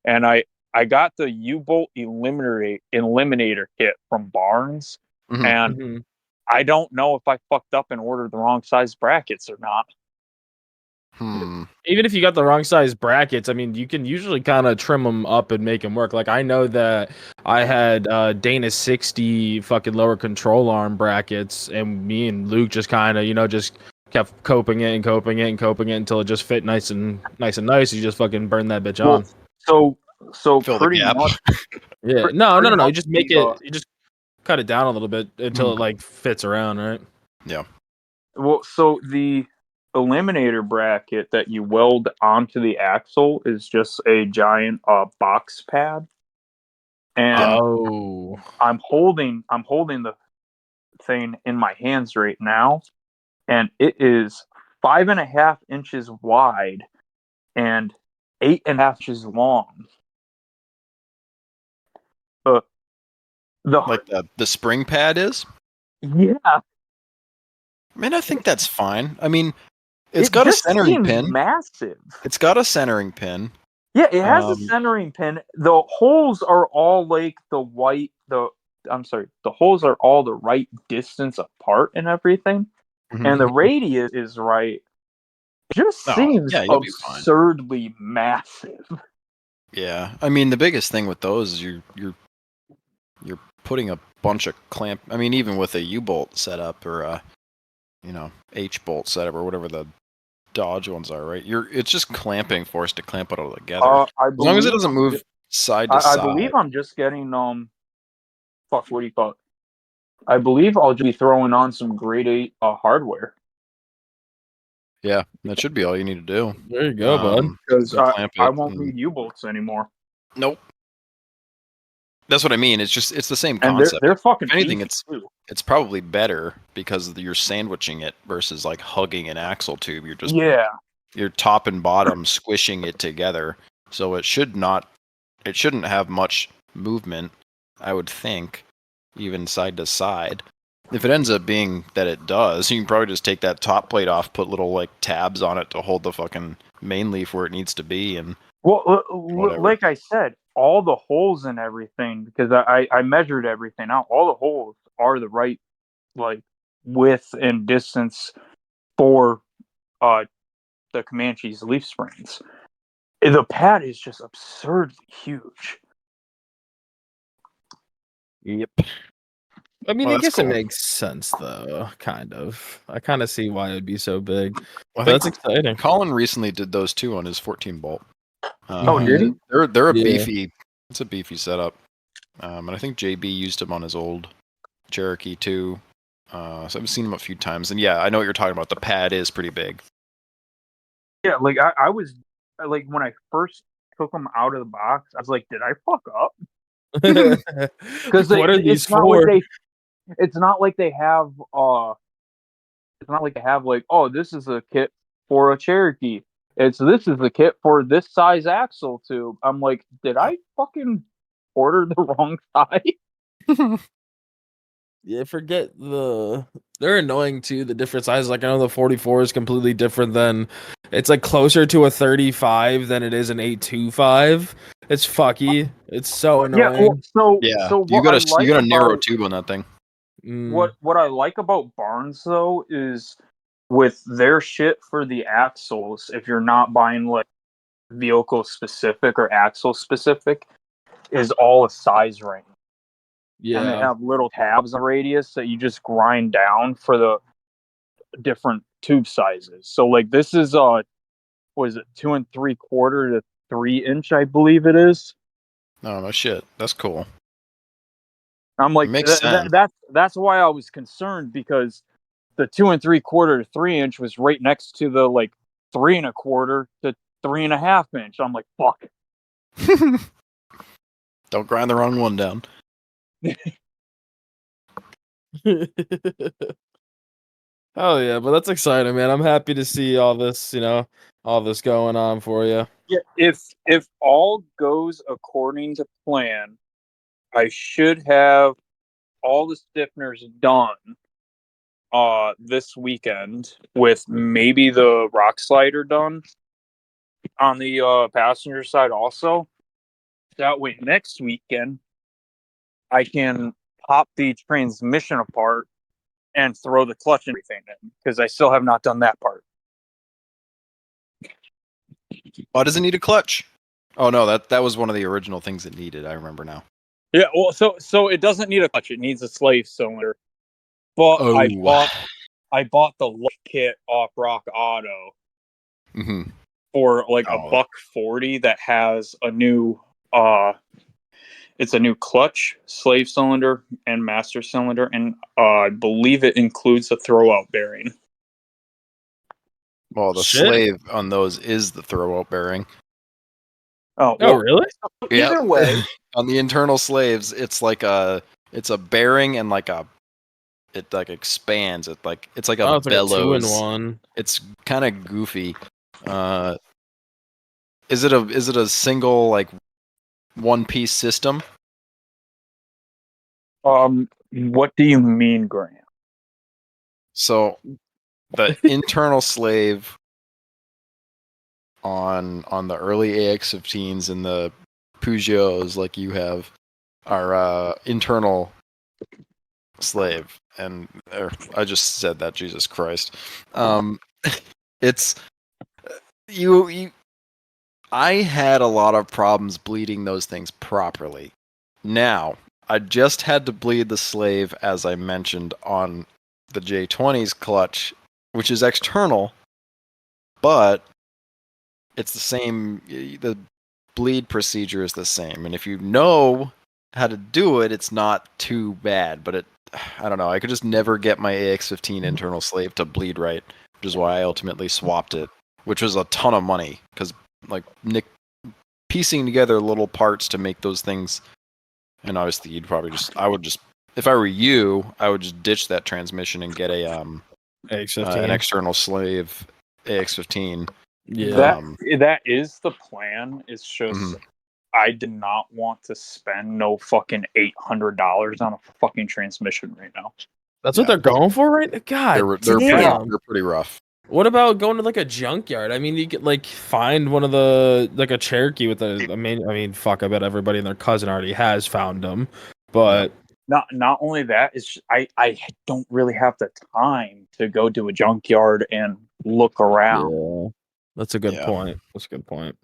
and I got the U-bolt eliminator kit from Barnes, and I don't know if I fucked up and ordered the wrong size brackets or not. Even if you got the wrong size brackets, I mean, you can usually kind of trim them up and make them work. Like, I know that I had Dana 60 fucking lower control arm brackets, and me and Luke just kind of, just kept coping it until it just fit nice and nice. You just fucking burn that bitch on. So fill pretty the gap. much. Yeah, no. You just make it. You just cut it down a little bit until it like fits around, right? Yeah. Well, so the eliminator bracket that you weld onto the axle is just a giant box pad, and I'm holding the thing in my hands right now, and it is 5.5 inches wide and 8.5 inches long. Like the spring pad is? Yeah. I mean, I think that's fine. I mean, it's got a centering pin. Massive. It's got a centering pin. Yeah, it has a centering pin. The holes are all like the holes are all the right distance apart and everything. Mhm. And the radius is right. It just seems yeah, you'll be fine. absurdly massive. Yeah, I mean the biggest thing with those is you're putting a bunch of clamp. I mean, even with a U-bolt setup or a H-bolt setup or whatever the Dodge ones are, right? It's just clamping force to clamp it all together. As long as it doesn't move side to side. I believe I'm just getting fuck, what do you call it? I believe I'll just be throwing on some grade 8 hardware. Yeah, that should be all you need to do. There you go, bud. Because I won't need U-bolts anymore. Nope. That's what I mean. It's the same And concept. they're fucking if anything, too. it's probably better because you're sandwiching it versus like hugging an axle tube. You're top and bottom squishing it together. So it shouldn't have much movement, I would think, even side to side. If it ends up being that it does, you can probably just take that top plate off, put little like tabs on it to hold the fucking main leaf where it needs to be, and like I said, all the holes and everything, because I measured everything out. All the holes are the right like width and distance for the Comanche's leaf springs. The pad is just absurdly huge. Yep. I mean, I guess it makes sense, though. Kind of. I kind of see why it would be so big. Well, that's exciting. Colin recently did those too on his 14 bolt. Did he? They're a beefy. It's a beefy setup. And I think JB used them on his old Cherokee too. So I've seen them a few times, and yeah, I know what you're talking about. The pad is pretty big. Yeah, like I was like when I first took them out of the box, I was like, did I fuck up? Because what are these for? It's not like they have like, oh, this is a kit for a Cherokee. This is the kit for this size axle tube. I'm like, did I fucking order the wrong size? Yeah, forget they're annoying too, the different sizes. Like I know the 44 is completely different than it's like closer to a 35 than it is an 825. It's fucky. It's so annoying. So you got a narrow tube on that thing. What I like about Barnes though is with their shit for the axles, if you're not buying like vehicle specific or axle specific, is all a size range. Yeah. And they have little tabs on radius that you just grind down for the different tube sizes. So like this is what is it, 2 3/4 to 3-inch, I believe it is. No shit. That's cool. I'm like, that's why I was concerned, because the 2 3/4 to 3-inch was right next to the like 3 1/4 to 3.5-inch. I'm like, fuck. Don't grind the wrong one down. Oh yeah, but that's exciting, man. I'm happy to see all this, all this going on for you. Yeah, if all goes according to plan, I should have all the stiffeners done this weekend, with maybe the rock slider done on the passenger side also. That way next weekend I can pop the transmission apart and throw the clutch and everything in, because I still have not done that part. Why does it need a clutch? Oh no, that was one of the original things it needed. I remember now. Yeah, well, so it doesn't need a clutch; it needs a slave cylinder. But I bought the kit off Rock Auto for like $140 that has a new it's a new clutch, slave cylinder, and master cylinder, and I believe it includes a throwout bearing. Well, the slave on those is the throwout bearing. Oh, really? Yeah. Either way, on the internal slaves, it's a bearing and it like expands. It's like a bellows. Like a 2-in-1. It's kind of goofy. Is it a single like one-piece system? What do you mean, Graham? So the internal slave on the early AX15s and the Peugeots like you have are internal slave, and I just said that, Jesus Christ. It's you. I had a lot of problems bleeding those things properly. Now, I just had to bleed the slave, as I mentioned, on the J20's clutch, which is external, but it's the same. The bleed procedure is the same, and if you know how to do it, it's not too bad. But I don't know. I could just never get my AX15 internal slave to bleed right, which is why I ultimately swapped it, which was a ton of money because like piecing together little parts to make those things. And obviously, I would just, if I were you, I would just ditch that transmission and get an AX15. external slave AX15. Yeah. That is the plan. It's just I did not want to spend no fucking $800 on a fucking transmission right now. That's what they're going for, right? God, they're pretty rough. What about going to like a junkyard? I mean, you could like find one of the like a Cherokee with a. I mean, fuck. I bet everybody and their cousin already has found them, but not only that, it's just, I don't really have the time to go to a junkyard and look around. Yeah. That's a good point. That's a good point.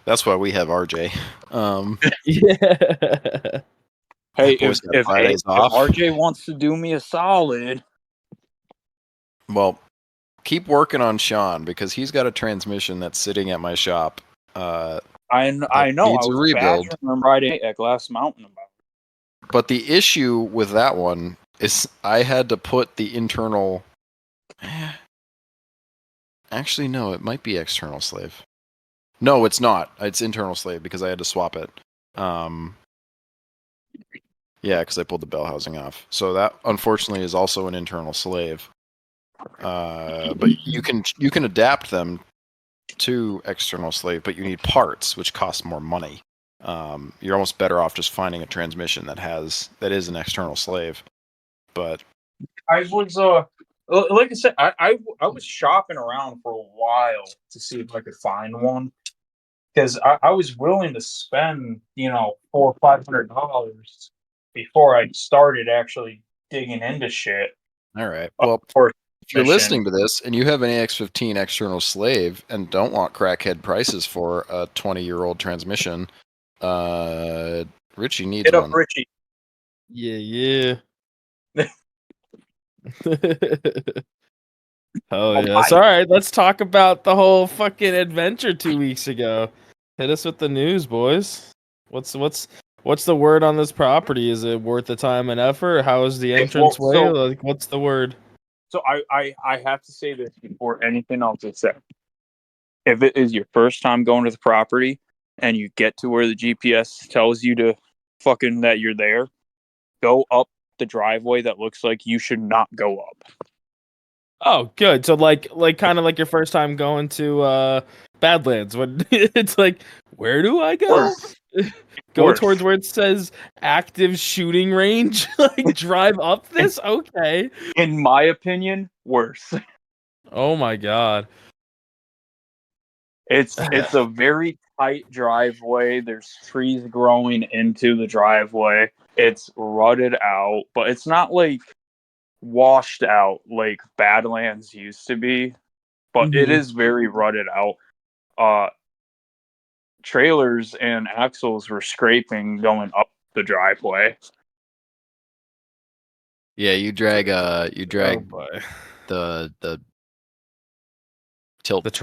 That's why we have RJ. Yeah. Hey, if RJ wants to do me a solid, well, keep working on Sean because he's got a transmission that's sitting at my shop. I know. I was badgering him right at Glass Mountain about it. But the issue with that one is I had to put the internal. Actually, no, it might be external slave. No, it's not. It's internal slave because I had to swap it. Yeah, because I pulled the bell housing off. So that unfortunately is also an internal slave. But you can adapt them to external slave, but you need parts, which cost more money. You're almost better off just finding a transmission that is an external slave. But I was like I said, I was shopping around for a while to see if I could find one because I was willing to spend $400 or $500 before I started actually digging into shit. All right. Well, if you're listening to this and you have an AX15 external slave and don't want crackhead prices for a 20-year-old transmission, Richie needs one. Richie. Yeah. Oh yeah. So, all right, let's talk about the whole fucking adventure 2 weeks ago. Hit us with the news, boys. What's the word on this property? Is it worth the time and effort? How is the entrance way? Like, what's the word? So I have to say this before anything else is said. If it is your first time going to the property and you get to where the GPS tells you to fucking that you're there, go up the driveway that looks like you should not go up. Oh, good. So like kind of like your first time going to Badlands when it's like, where do I go? Go towards where it says active shooting range. Like drive up this? Okay. In my opinion, worse. Oh my god. It's a very tight driveway. There's trees growing into the driveway. It's rutted out, but it's not like washed out like Badlands used to be. But it is very rutted out. Trailers and axles were scraping going up the driveway. Yeah, you drag the tilt. What's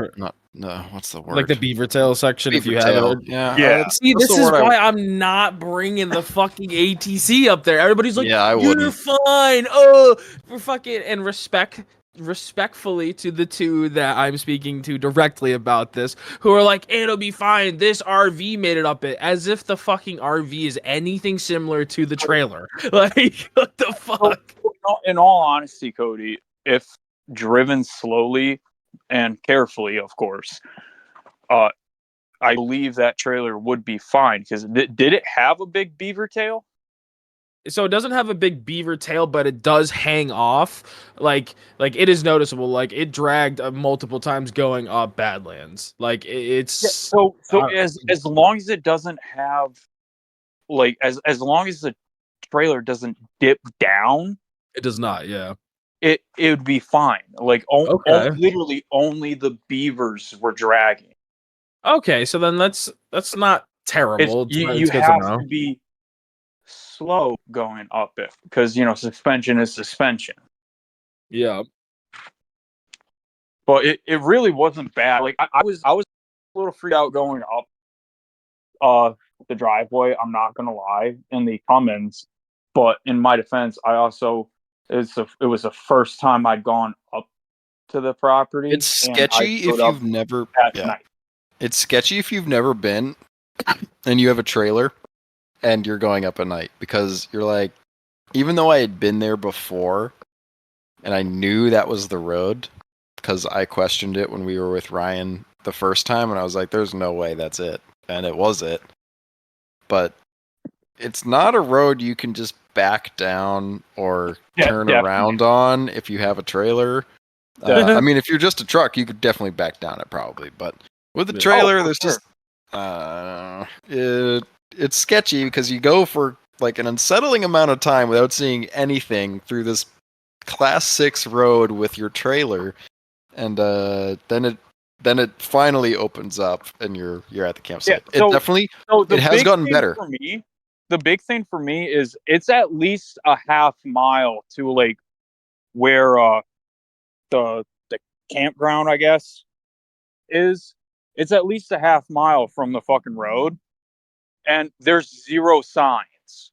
the word? Like the beaver tail section, beaver if you tail. have it. Yeah. See, this is why I'm not bringing the fucking ATC up there. Everybody's like, you're fine. Oh, we're fucking and respectfully to the two that I'm speaking to directly about this, who are like, it'll be fine. This RV made it up it, as if the fucking RV is anything similar to the trailer. Like, what the fuck? In all honesty, Cody, if driven slowly and carefully, of course, I believe that trailer would be fine because did it have a big beaver tail? So it doesn't have a big beaver tail, but it does hang off. Like it is noticeable. Like it dragged multiple times going up Badlands. Like Yeah. it's So as long as it doesn't have like as long as the trailer doesn't dip down, it does not. Yeah. it would be fine. Like Okay. literally only the beavers were dragging. Okay. So then that's not terrible. You It's good to have know. to be slow going up it because suspension is suspension. Yeah. But it really wasn't bad. Like I was a little freaked out going up the driveway. I'm not gonna lie, in the Cummins. But in my defense, I also it was the first time I'd gone up to the property, It's and I sketchy showed if up you've never. at Yeah, night. it's sketchy if you've never been, and you have a trailer, and you're going up at night because you're like, even though I had been there before, and I knew that was the road, because I questioned it when we were with Ryan the first time, and I was like, "There's no way that's it," and it was it. But it's not a road you can just back down or turn around on if you have a trailer. I mean, if you're just a truck, you could definitely back down it probably, but with a trailer, there's just it's sketchy because you go for like an unsettling amount of time without seeing anything through this class 6 road with your trailer, and then it finally opens up and you're at the campsite. So, it definitely so the it has big gotten thing better. for me. The big thing for me is it's at least a half mile to like where the campground, I guess, is. It's at least a half mile from the fucking road, and there's zero signs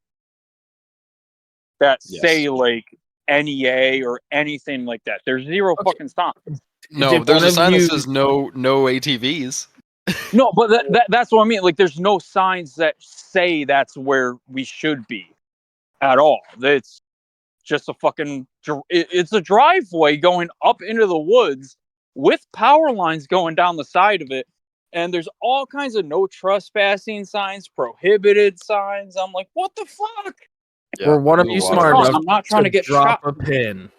that say like NEA or anything like that. There's zero fucking signs. No, there's a sign that says no ATVs. No, but that's what I mean. Like, there's no signs that say that's where we should be at all. It's just a fucking. It's a driveway going up into the woods with power lines going down the side of it, and there's all kinds of no trespassing signs, prohibited signs. I'm like, what the fuck? Yeah, Were one of you smart enough I'm not trying to get drop shot. a pin?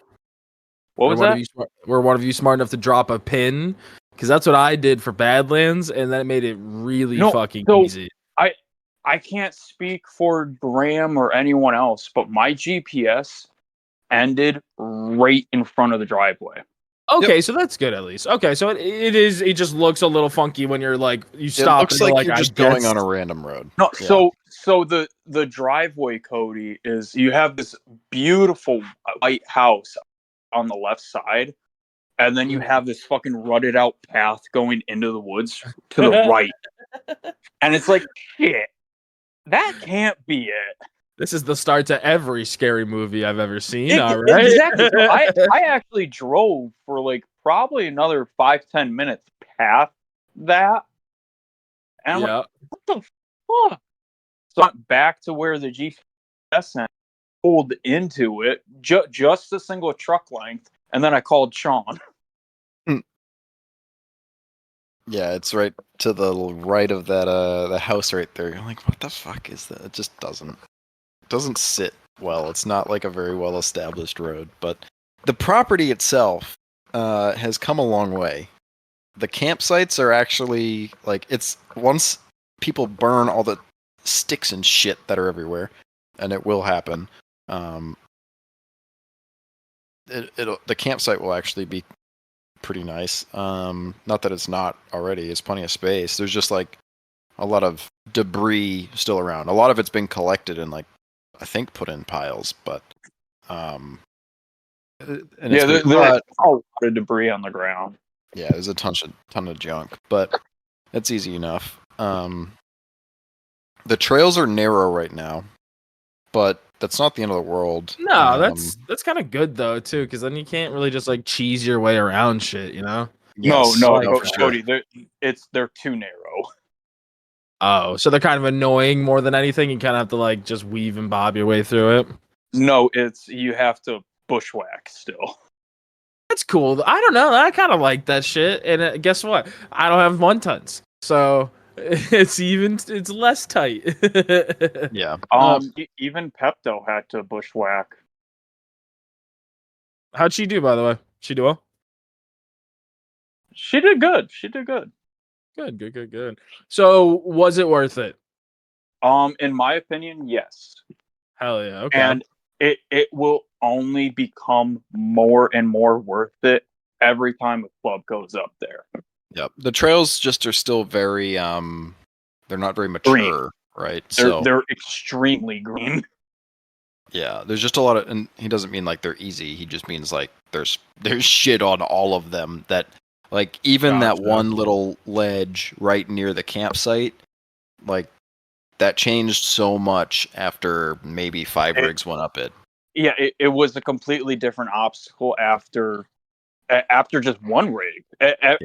What was that? Were one of you smart enough to drop a pin? Because that's what I did for Badlands, and that made it really fucking easy. I can't speak for Graham or anyone else, but my GPS ended right in front of the driveway. Okay, so that's good at least. Okay, so it is. It just looks a little funky when you're like you stop. It looks and like you're just going on a random road. No, so the driveway, Cody, is you have this beautiful white house on the left side, and then you have this fucking rutted out path going into the woods to the right, and it's like shit. That can't be it. This is the start to every scary movie I've ever seen. All right, exactly. So I actually drove for like probably another 5-10 minutes past that, and I'm like, what the fuck? So I'm back to where the GPS pulled into it, just a single truck length, and then I called Sean. Yeah, it's right to the right of that the house right there. I'm like, what the fuck is that? It just doesn't sit well. It's not like a very well established road, but the property itself has come a long way. The campsites are actually like, it's once people burn all the sticks and shit that are everywhere, and it will happen. The campsite will actually be pretty nice. Not that it's not already. It's plenty of space. There's just like a lot of debris still around. A lot of it's been collected and like I think put in piles, but there's a lot of debris on the ground. Yeah, there's a ton of junk, but it's easy enough. The trails are narrow right now, but that's not the end of the world. No, that's kind of good though too, because then you can't really just like cheese your way around shit, you know? Yes, no, Cody, sure. they're too narrow. Oh, so they're kind of annoying more than anything. You kind of have to like just weave and bob your way through it. No, you have to bushwhack still. That's cool. I don't know. I kind of like that shit. And guess what? I don't have 1-tons, so It's less tight. Yeah. Even Pepto had to bushwhack. How'd she do, by the way? She do well? She did good. She did good. Good. So was it worth it? In my opinion, yes. Hell yeah. Okay. And it will only become more and more worth it every time a club goes up there. Yep. The trails just are still very they're not very mature, right? They're extremely green. Yeah, there's just a lot of, and he doesn't mean like they're easy. He just means like there's shit on all of them that, like, even that one little ledge right near the campsite, like that changed so much after maybe 5 rigs went up it. Yeah, it was a completely different obstacle after just one rig.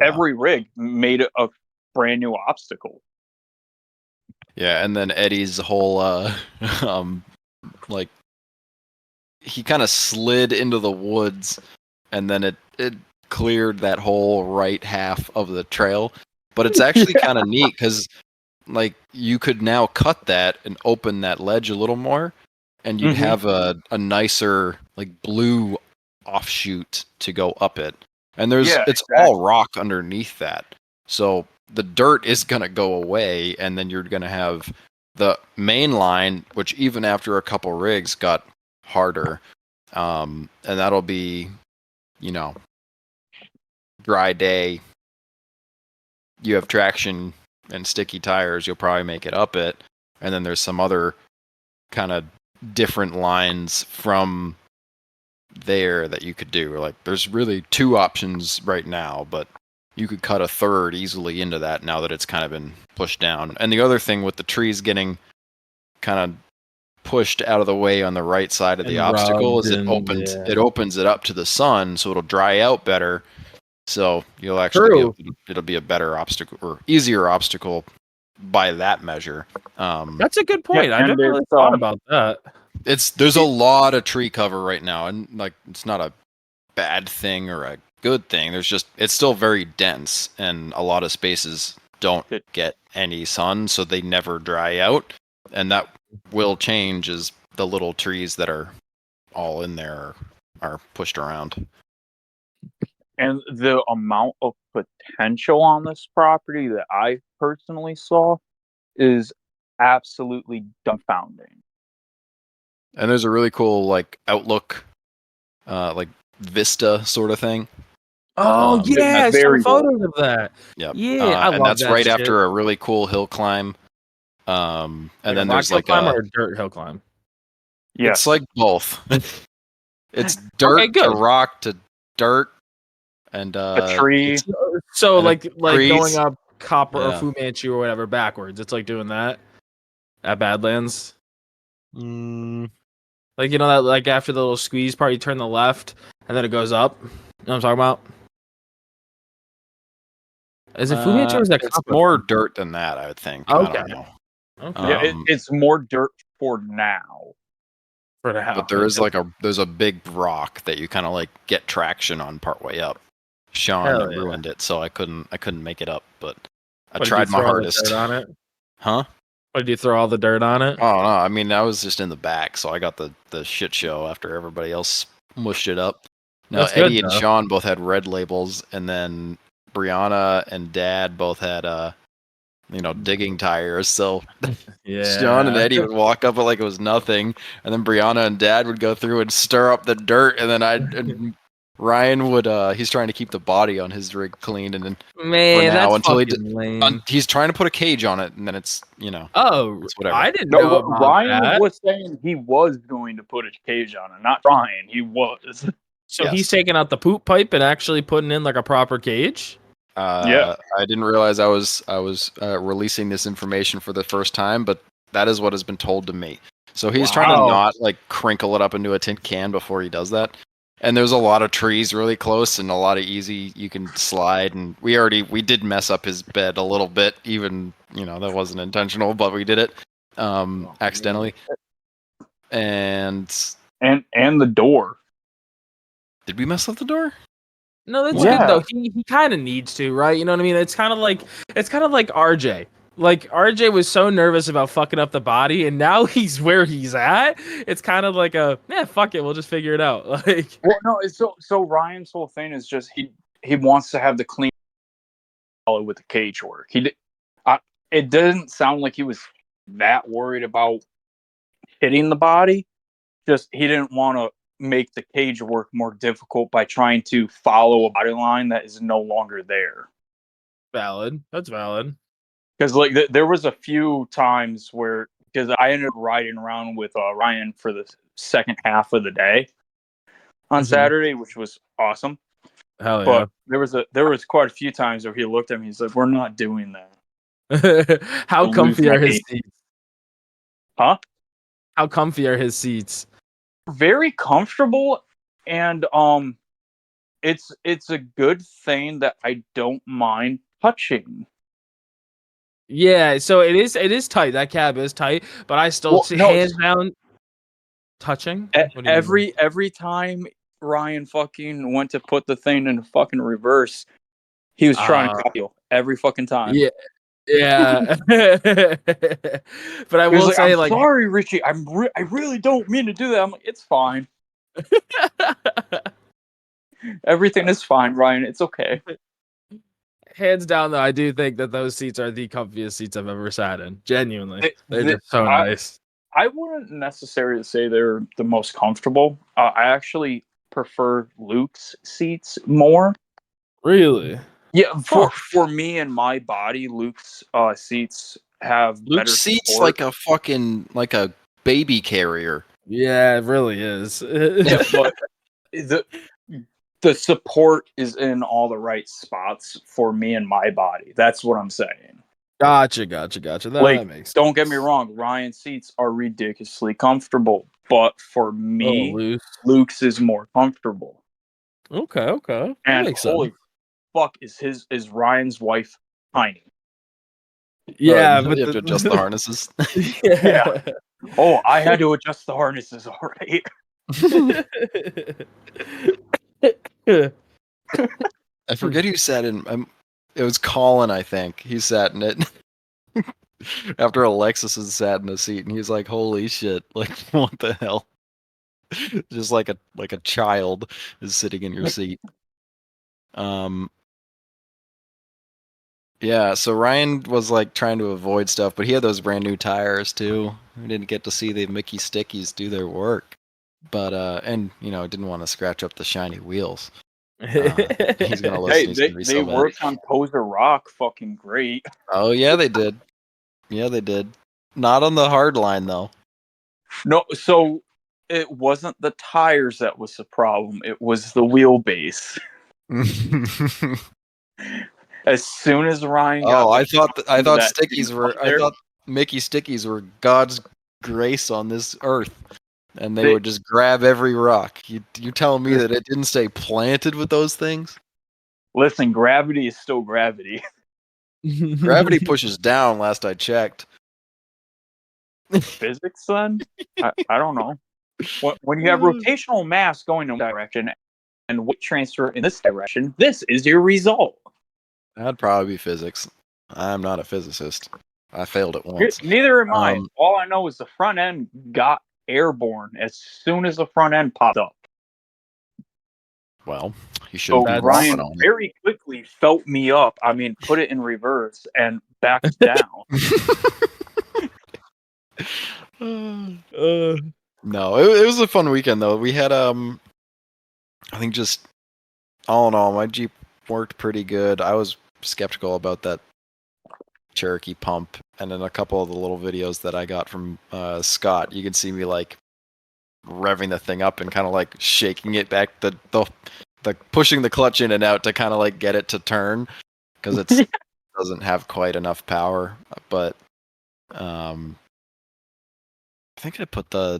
Every rig made a brand new obstacle. Yeah, and then Eddie's whole like he kind of slid into the woods, and then it cleared that whole right half of the trail. But it's actually kind of neat because, like, you could now cut that and open that ledge a little more, and you'd have a nicer, like, blue offshoot to go up it. And it's all rock underneath that, so the dirt is gonna go away, and then you're gonna have the main line, which even after a couple rigs got harder, and that'll be, dry day, you have traction and sticky tires, you'll probably make it up it. And then there's some other kind of different lines from there that you could do. Like, there's really 2 options right now, but you could cut a third easily into that now that it's kind of been pushed down. And the other thing with the trees getting kind of pushed out of the way on the right side of the obstacle is it opens it up to the sun, so it'll dry out better. So you'll actually it'll be a better obstacle or easier obstacle by that measure. That's a good point. I never really thought about that. There's a lot of tree cover right now, and like it's not a bad thing or a good thing. It's still very dense, and a lot of spaces don't get any sun, so they never dry out. And that will change as the little trees that are all in there are pushed around. And the amount of potential on this property that I personally saw is absolutely dumbfounding. And there's a really cool, like, outlook, like vista sort of thing. Oh yeah, I saw photos of that. Yep. Yeah, I love and that's that right shit. after a really cool hill climb. And then there's like a dirt hill climb. Yeah, it's like both. It's dirt to rock to dirt and a tree. So like going up Copper or Fu Manchu or whatever backwards. It's like doing that at Badlands. Like, that, like, after the little squeeze part, you turn the left and then it goes up. You know what I'm talking about? Is it Fu Manchu or is that it's Copper? more dirt than that, I would think. Okay. I don't know. Okay. Yeah, it's more dirt for now. But there is there's a big rock that you kind of like get traction on partway up. Sean ruined it, so I couldn't make it up, but I tried my hardest. Dirt on it? Huh? What, did you throw all the dirt on it? Oh no, I mean I was just in the back, so I got the shit show after everybody else mushed it up. Now Eddie and Sean both had red labels, and then Brianna and Dad both had digging tires. So Sean and Eddie would walk up it like it was nothing, and then Brianna and Dad would go through and stir up the dirt, and then and Ryan would he's trying to keep the body on his rig clean, and then he's trying to put a cage on it, and then it's it's whatever. I didn't know about Ryan that. was saying he was going to put a cage on it, not Ryan. He was. So he's taking out the poop pipe and actually putting in like a proper cage. I didn't realize I was releasing this information for the first time, but that is what has been told to me. So he's trying to not like crinkle it up into a tin can before he does that. And there's a lot of trees really close and a lot of easy you can slide. And we did mess up his bed a little bit, even that wasn't intentional, but we did it accidentally. And the door. Did we mess up the door? No, that's good though. He kind of needs to, right? You know what I mean? It's kind of like RJ. Like RJ was so nervous about fucking up the body, and now he's where he's at. It's kind of like fuck it, we'll just figure it out. Like, Well, no, it's so Ryan's whole thing is just he wants to have the clean with the cage work. It didn't sound like he was that worried about hitting the body. Just he didn't want to make the cage work more difficult by trying to follow a body line that is no longer there. valid. That's valid. Because like there was a few times where because I ended up riding around with Ryan for the second half of the day on Saturday, which was awesome. Hell yeah! But there was quite a few times where he looked at me. He's like, "We're not doing that." How comfy are his seats? Huh? How comfy are his seats? Very comfortable, and it's a good thing that I don't mind touching. Yeah, so it is tight. That cab is tight, but I still hands down touching. Every time Ryan fucking went to put the thing in fucking reverse, he was trying to copy every fucking time. Yeah. But I will say, I'm sorry, Richie. I really don't mean to do that. I'm like, it's fine. Everything is fine, Ryan. It's okay. Hands down, though, I do think that those seats are the comfiest seats I've ever sat in. Genuinely, they're just so nice. I wouldn't necessarily say they're the most comfortable. I actually prefer Luke's seats more. Really? Yeah, for me and my body, Luke's seats have Luke's better seats support. like a baby carrier. Yeah, it really is. Yeah, but the support is in all the right spots for me and my body. That's what I'm saying. Gotcha. That makes sense. Don't get me wrong. Ryan's seats are ridiculously comfortable, but for me, Luke's is more comfortable. Okay. That And makes holy sense. fuck, is Ryan's wife tiny? Yeah, but you have to adjust the harnesses. Yeah. Oh, I had to adjust the harnesses. All right. I forget who sat in. It was Colin, I think. He sat in it after Alexis had sat in a seat, and he's like, "Holy shit! Like, what the hell?" Just like a child is sitting in your seat. Yeah. So Ryan was like trying to avoid stuff, but he had those brand new tires too. We didn't get to see the Mickey Stickies do their work, but and didn't want to scratch up the shiny wheels. He's gonna listen. Hey, they worked on Poser Rock fucking great. Oh yeah, they did. Yeah, they did. Not on the hard line though. No, so it wasn't the tires that was the problem. It was the wheelbase. As soon as Ryan got I thought stickies were. there, I thought Mickey Stickies were God's grace on this earth, and they would just grab every rock. You telling me that it didn't stay planted with those things? Listen, gravity is still gravity. Gravity pushes down. Last I checked. Physics, then? I don't know. When you have rotational mass going in one direction and weight transfer in this direction, this is your result. That'd probably be physics. I'm not a physicist. I failed it once. Neither am I. All I know is the front end got airborne as soon as the front end popped up. Well, he should be Ryan very quickly felt me up. I mean, put it in reverse and backed down. No, it was a fun weekend though. We had I think just all in all, my Jeep worked pretty good. I was skeptical about that Cherokee pump, and in a couple of the little videos that I got from Scott, you can see me like revving the thing up and kind of like shaking it back, the pushing the clutch in and out to kind of like get it to turn because it doesn't have quite enough power. But I think I put I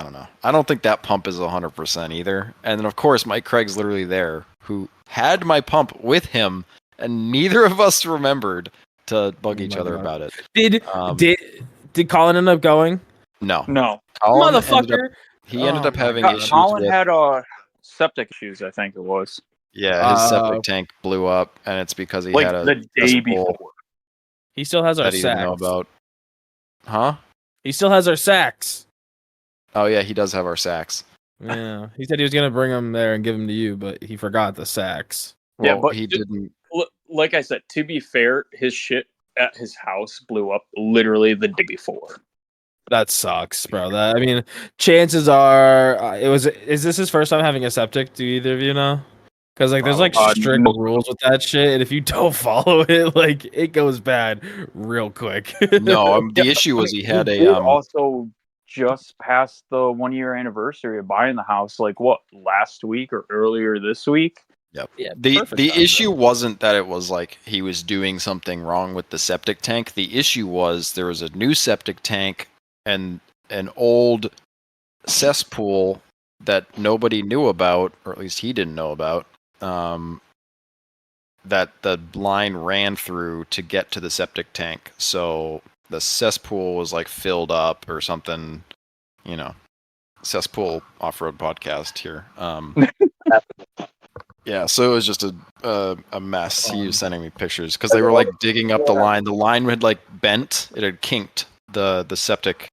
don't know. I don't think that pump is 100% either. And then of course Mike Craig's literally there, who had my pump with him, and neither of us remembered to bug each other about it. Did Colin end up going? No. Colin motherfucker. He ended up having issues. Colin had septic issues, I think it was. Yeah, his septic tank blew up, and it's because he had the day before. He still has our that he didn't know sacks. about. Huh? He still has our sacks. Oh yeah, he does have our sacks. Yeah, he said he was gonna bring them there and give them to you, but he forgot the sacks. Well, Yeah, but he didn't. like I said, to be fair, his shit at his house blew up literally the day before. That sucks, bro. That I mean, chances are Is this his first time having a septic? Do either of you know? Because like, there's like strict no. rules with that shit, and if you don't follow it, like, it goes bad real quick. No, the issue was he had a also just passed the 1 year anniversary of buying the house. Like what, last week or earlier this week? Yep. Yeah, The perfect time, issue bro. wasn't that it was like he was doing something wrong with the septic tank. The issue was there was a new septic tank and an old cesspool that nobody knew about, or at least he didn't know about. That the line ran through to get to the septic tank. So the cesspool was like filled up or something, you know. Cesspool off-road podcast here. Yeah, so it was just a mess. He was sending me pictures because they were like digging up the line. The line had like bent. It had kinked. The septic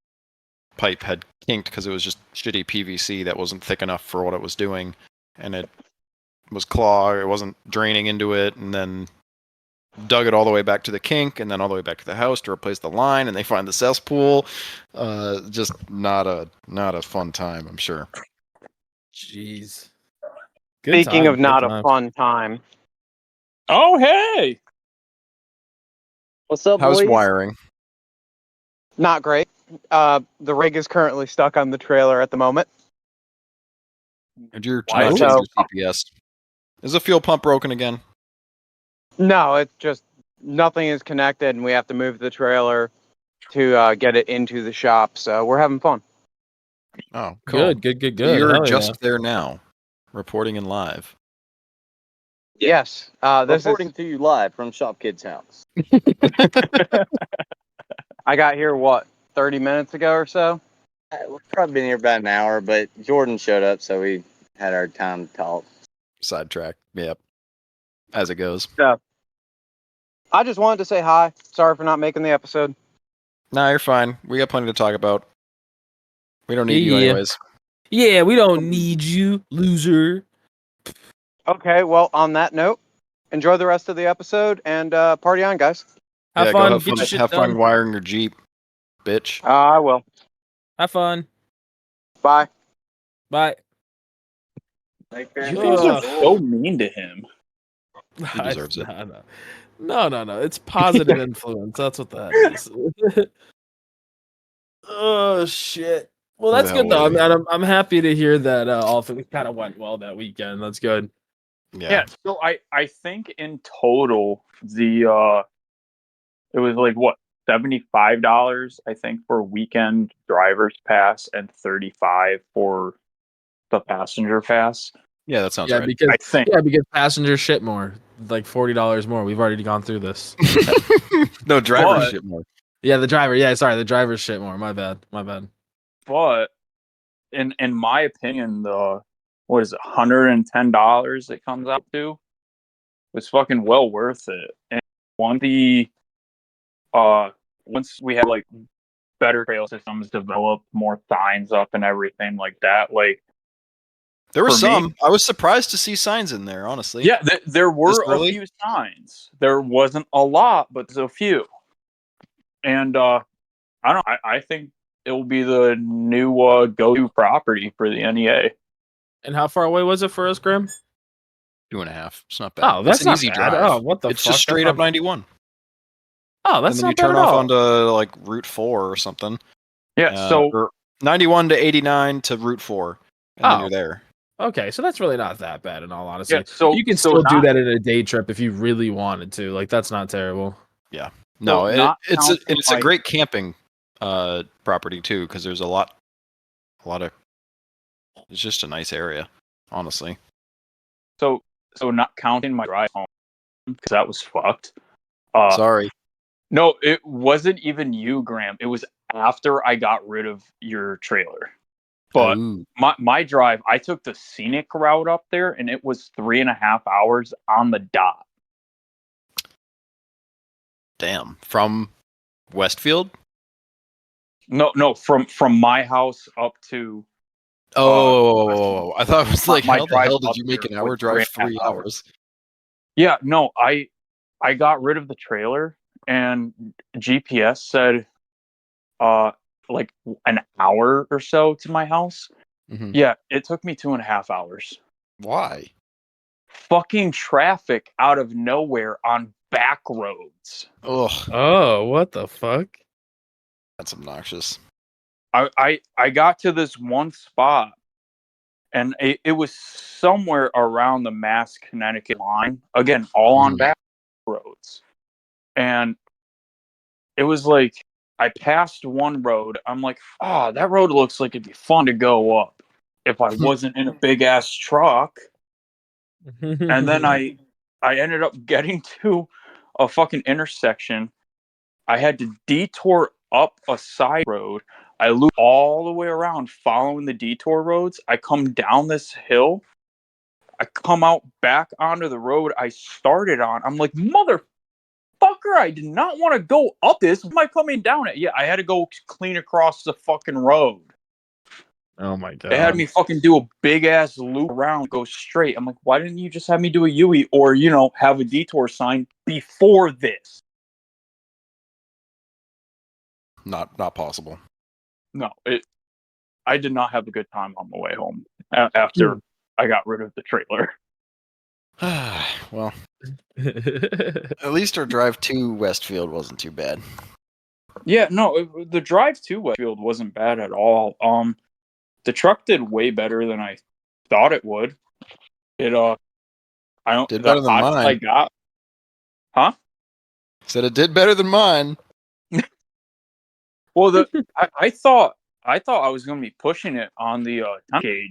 pipe had kinked because it was just shitty PVC that wasn't thick enough for what it was doing, and it was clogged. It wasn't draining into it, and then dug it all the way back to the kink, and then all the way back to the house to replace the line. And they find the cesspool. Just not a fun time, I'm sure. Jeez. Speaking of not a time. fun time, Oh hey, what's up, How's boys? wiring? Not great. The rig is currently stuck on the trailer at the moment. Did your Why not is change it- your CPS? Is the fuel pump broken again? No, it's just nothing is connected, and we have to move the trailer to get it into the shop. So we're having fun. Oh, cool. Good. So you're Hell just yeah. there now, reporting in live. Yes. This Reporting is. to you live from Shopkid's house. I got here 30 minutes ago or so. We've probably been here about an hour, but Jordan showed up, so we had our time to talk. Sidetrack. Yep. As it goes. I just wanted to say hi. Sorry for not making the episode. Nah, you're fine. We got plenty to talk about. We don't need you Yeah. anyways. Yeah, we don't need you, loser. Okay. Well, on that note, enjoy the rest of the episode and party on, guys. Have Yeah, fun. go Get your shit have done. fun wiring your Jeep, bitch. I will. Have fun. Bye. Bye. you guys are so mean to him. He deserves it. No. It's positive influence. That's what that is. Oh shit. Well, Where that's the hell good though. were we? I'm happy to hear that all things kind of went well that weekend. That's good. Yeah. So I think in total the it was like what, $75 I think for weekend driver's pass and $35 for the passenger pass. Yeah, that sounds Yeah, right. because I think. because passengers shit more, like $40 more. We've already gone through this. No, driver But- shit more. Yeah, the driver. Yeah, sorry, the driver shit more. My bad. But in my opinion, the what is it, $110 it comes out to was fucking well worth it. And once we had like better trail systems developed, more signs up and everything like that, like There were For me- some. I was surprised to see signs in there, honestly. yeah, there were This a early? few signs. There wasn't a lot, but there's a few. And I don't know, I think it will be the new go-to property for the NEA. And how far away was it for us, Grim? 2.5. It's not bad. Oh, that's it's an not easy bad. drive. Oh, what the It's fuck? just straight That's up not- 91. Oh, that's And then not you bad turn at off all. onto like Route 4 or something. Yeah, so or 91 to 89 to Route 4. And then Oh. you're there. Okay, so that's really not that bad in all honesty. yeah, so You can so still do not- that in a day trip if you really wanted to. Like, that's not terrible. No, So not it's counting a like- great camping property too, because there's a lot of. It's just a nice area, honestly. So not counting my drive home because that was fucked. Sorry. No, it wasn't even you, Graham. It was after I got rid of your trailer. But Ooh. my drive, I took the scenic route up there, and it was 3.5 hours on the dot. Damn. From Westfield? No, from my house up to Oh, I thought it was like, my how the drive hell did up you make there an hour was drive 3.5 3 hours? Yeah, no, I got rid of the trailer and GPS said like an hour or so to my house. Mm-hmm. Yeah, it took me 2.5 hours. Why? Fucking traffic out of nowhere on back roads. Ugh, Oh, what the fuck? that's obnoxious. I got to this one spot and it was somewhere around the Mass Connecticut line. Again, all on back roads. And it was like I passed one road. I'm like, that road looks like it'd be fun to go up if I wasn't in a big ass truck. And then I ended up getting to a fucking intersection. I had to detour up a side road. I loop all the way around following the detour roads. I come down this hill. I come out back onto the road I started on. I'm like, motherfucker, I did not want to go up this. Why am I coming down it? Yeah, I had to go clean across the fucking road. Oh my god. They had me fucking do a big ass loop around, go straight. I'm like, why didn't you just have me do a UE or, have a detour sign before this? Not possible. No, I did not have a good time on the way home after I got rid of the trailer. Well, at least our drive to Westfield wasn't too bad. Yeah, no, the drive to Westfield wasn't bad at all. The truck did way better than I thought it would. It Did better than mine. I got. Huh? Said it did better than mine. Well, I thought I was going to be pushing it on the temp gauge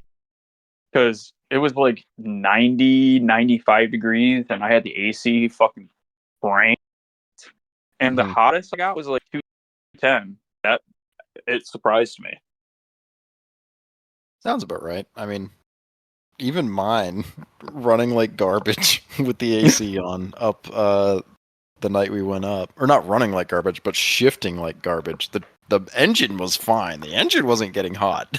because it was like 90, 95 degrees, and I had the AC fucking cranked, and the hottest I got was like 210. That it surprised me. Sounds about right. I mean, even mine running like garbage with the AC on up the night we went up, or not running like garbage, but shifting like garbage. The engine was fine. The engine wasn't getting hot.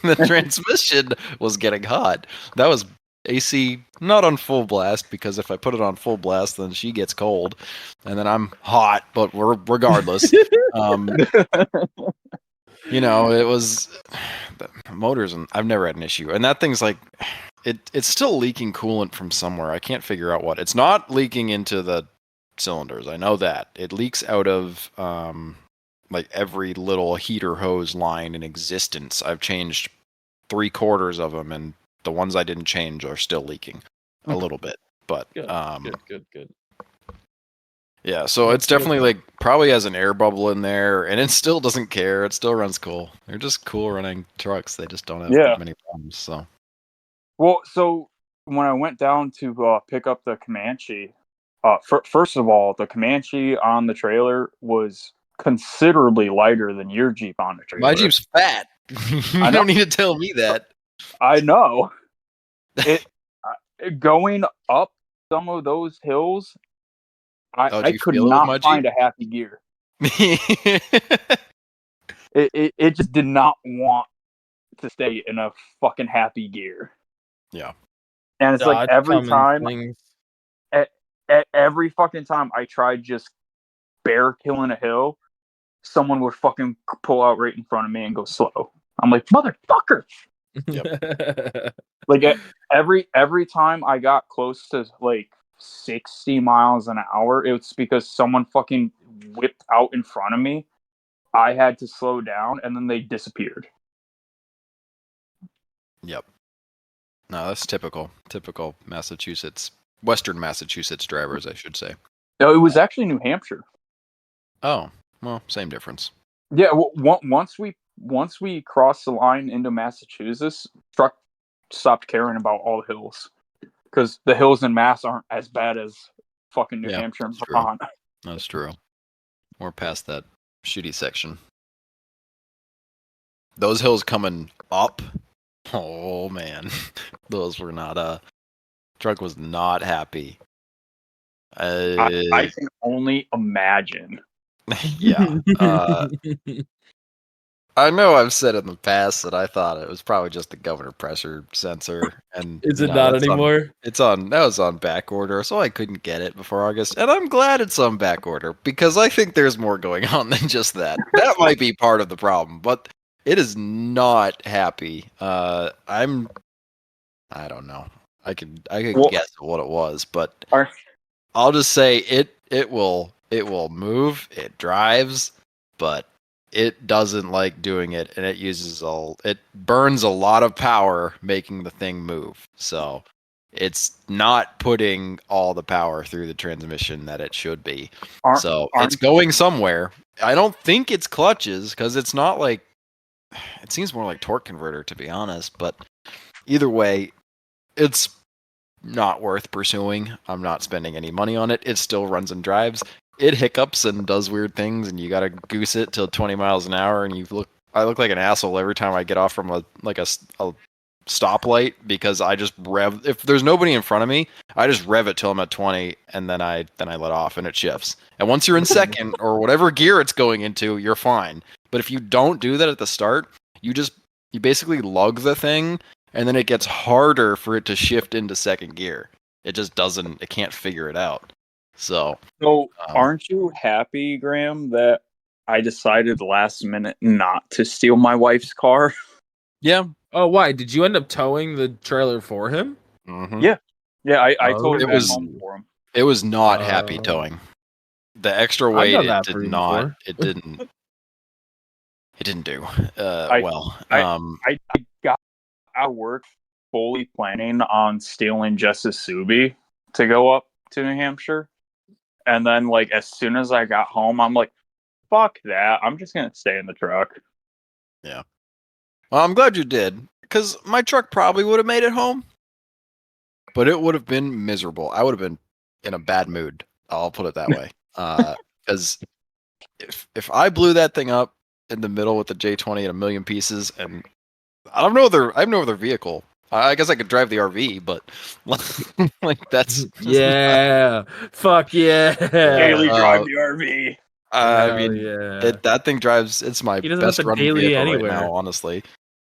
The transmission was getting hot. That was AC not on full blast, because if I put it on full blast, then she gets cold, and then I'm hot. But regardless, it was the motors, and I've never had an issue. And that thing's like, it's still leaking coolant from somewhere. I can't figure out what. It's not leaking into the cylinders. I know that it leaks out of like every little heater hose line in existence. I've changed 3/4 of them, and the ones I didn't change are still leaking a little bit. But good. Yeah, so it's definitely like probably has an air bubble in there, and it still doesn't care. It still runs cool. They're just cool running trucks. They just don't have many problems. So, well, so when I went down to pick up the Comanche, first of all, the Comanche on the trailer was considerably lighter than your Jeep on the trailer. My Jeep's fat. You don't need to tell me that. I know. Going up some of those hills, I could not find a happy gear. It just did not want to stay in a fucking happy gear. Yeah. And it's like every time, every fucking time I tried just bear killing a hill, someone would fucking pull out right in front of me and go slow. I'm like, motherfucker. Yep. Like every time I got close to like 60 miles an hour, it's because someone fucking whipped out in front of me. I had to slow down, and then they disappeared. Yep. No, that's typical Massachusetts, Western Massachusetts drivers, I should say. No, it was actually New Hampshire. Oh, well, same difference. Yeah, once we crossed the line into Massachusetts, truck stopped caring about all the hills, because the hills in Mass aren't as bad as fucking New Hampshire and Vermont. That's true. We're past that shitty section. Those hills coming up, oh man, those were not. Truck was not happy. I can only imagine. Yeah. I know I've said in the past that I thought it was probably just the governor pressure sensor, and Is it not anymore? That was on back order, so I couldn't get it before August, and I'm glad it's on back order because I think there's more going on than just that. That might be part of the problem, but it is not happy. I don't know. I could Well, guess what it was, but Are- I'll just say it will move, it drives, but it doesn't like doing it, and it burns a lot of power making the thing move. So it's not putting all the power through the transmission that it should be. So it's going somewhere. I don't think it's clutches because it's not like, it seems more like torque converter to be honest, but either way, it's not worth pursuing. I'm not spending any money on it. It still runs and drives. It hiccups and does weird things, and you gotta goose it till 20 miles an hour. And I look like an asshole every time I get off from a stoplight because I just rev. If there's nobody in front of me, I just rev it till I'm at 20, and then I let off, and it shifts. And once you're in second or whatever gear it's going into, you're fine. But if you don't do that at the start, you basically lug the thing, and then it gets harder for it to shift into second gear. It just doesn't. It can't figure it out. So aren't you happy, Graham, that I decided last minute not to steal my wife's car? Yeah. Oh, why? Did you end up towing the trailer for him? Mm-hmm. Yeah. Yeah, I towed it It was- home for him. It was not happy towing. The extra weight, done that it for did you not. before. It didn't. It didn't do well. I got out of work fully planning on stealing just a Subi to go up to New Hampshire. And then, like, as soon as I got home, I'm like, fuck that. I'm just going to stay in the truck. Yeah. Well, I'm glad you did, because my truck probably would have made it home, but it would have been miserable. I would have been in a bad mood. I'll put it that way. Because if I blew that thing up in the middle with the J20 in a million pieces, and I have no other vehicle. I guess I could drive the RV, but like that's Yeah. Fuck yeah. Daily drive the RV. I Hell mean, yeah. that thing drives. It's my He doesn't have best to run daily vehicle anywhere. right now, honestly.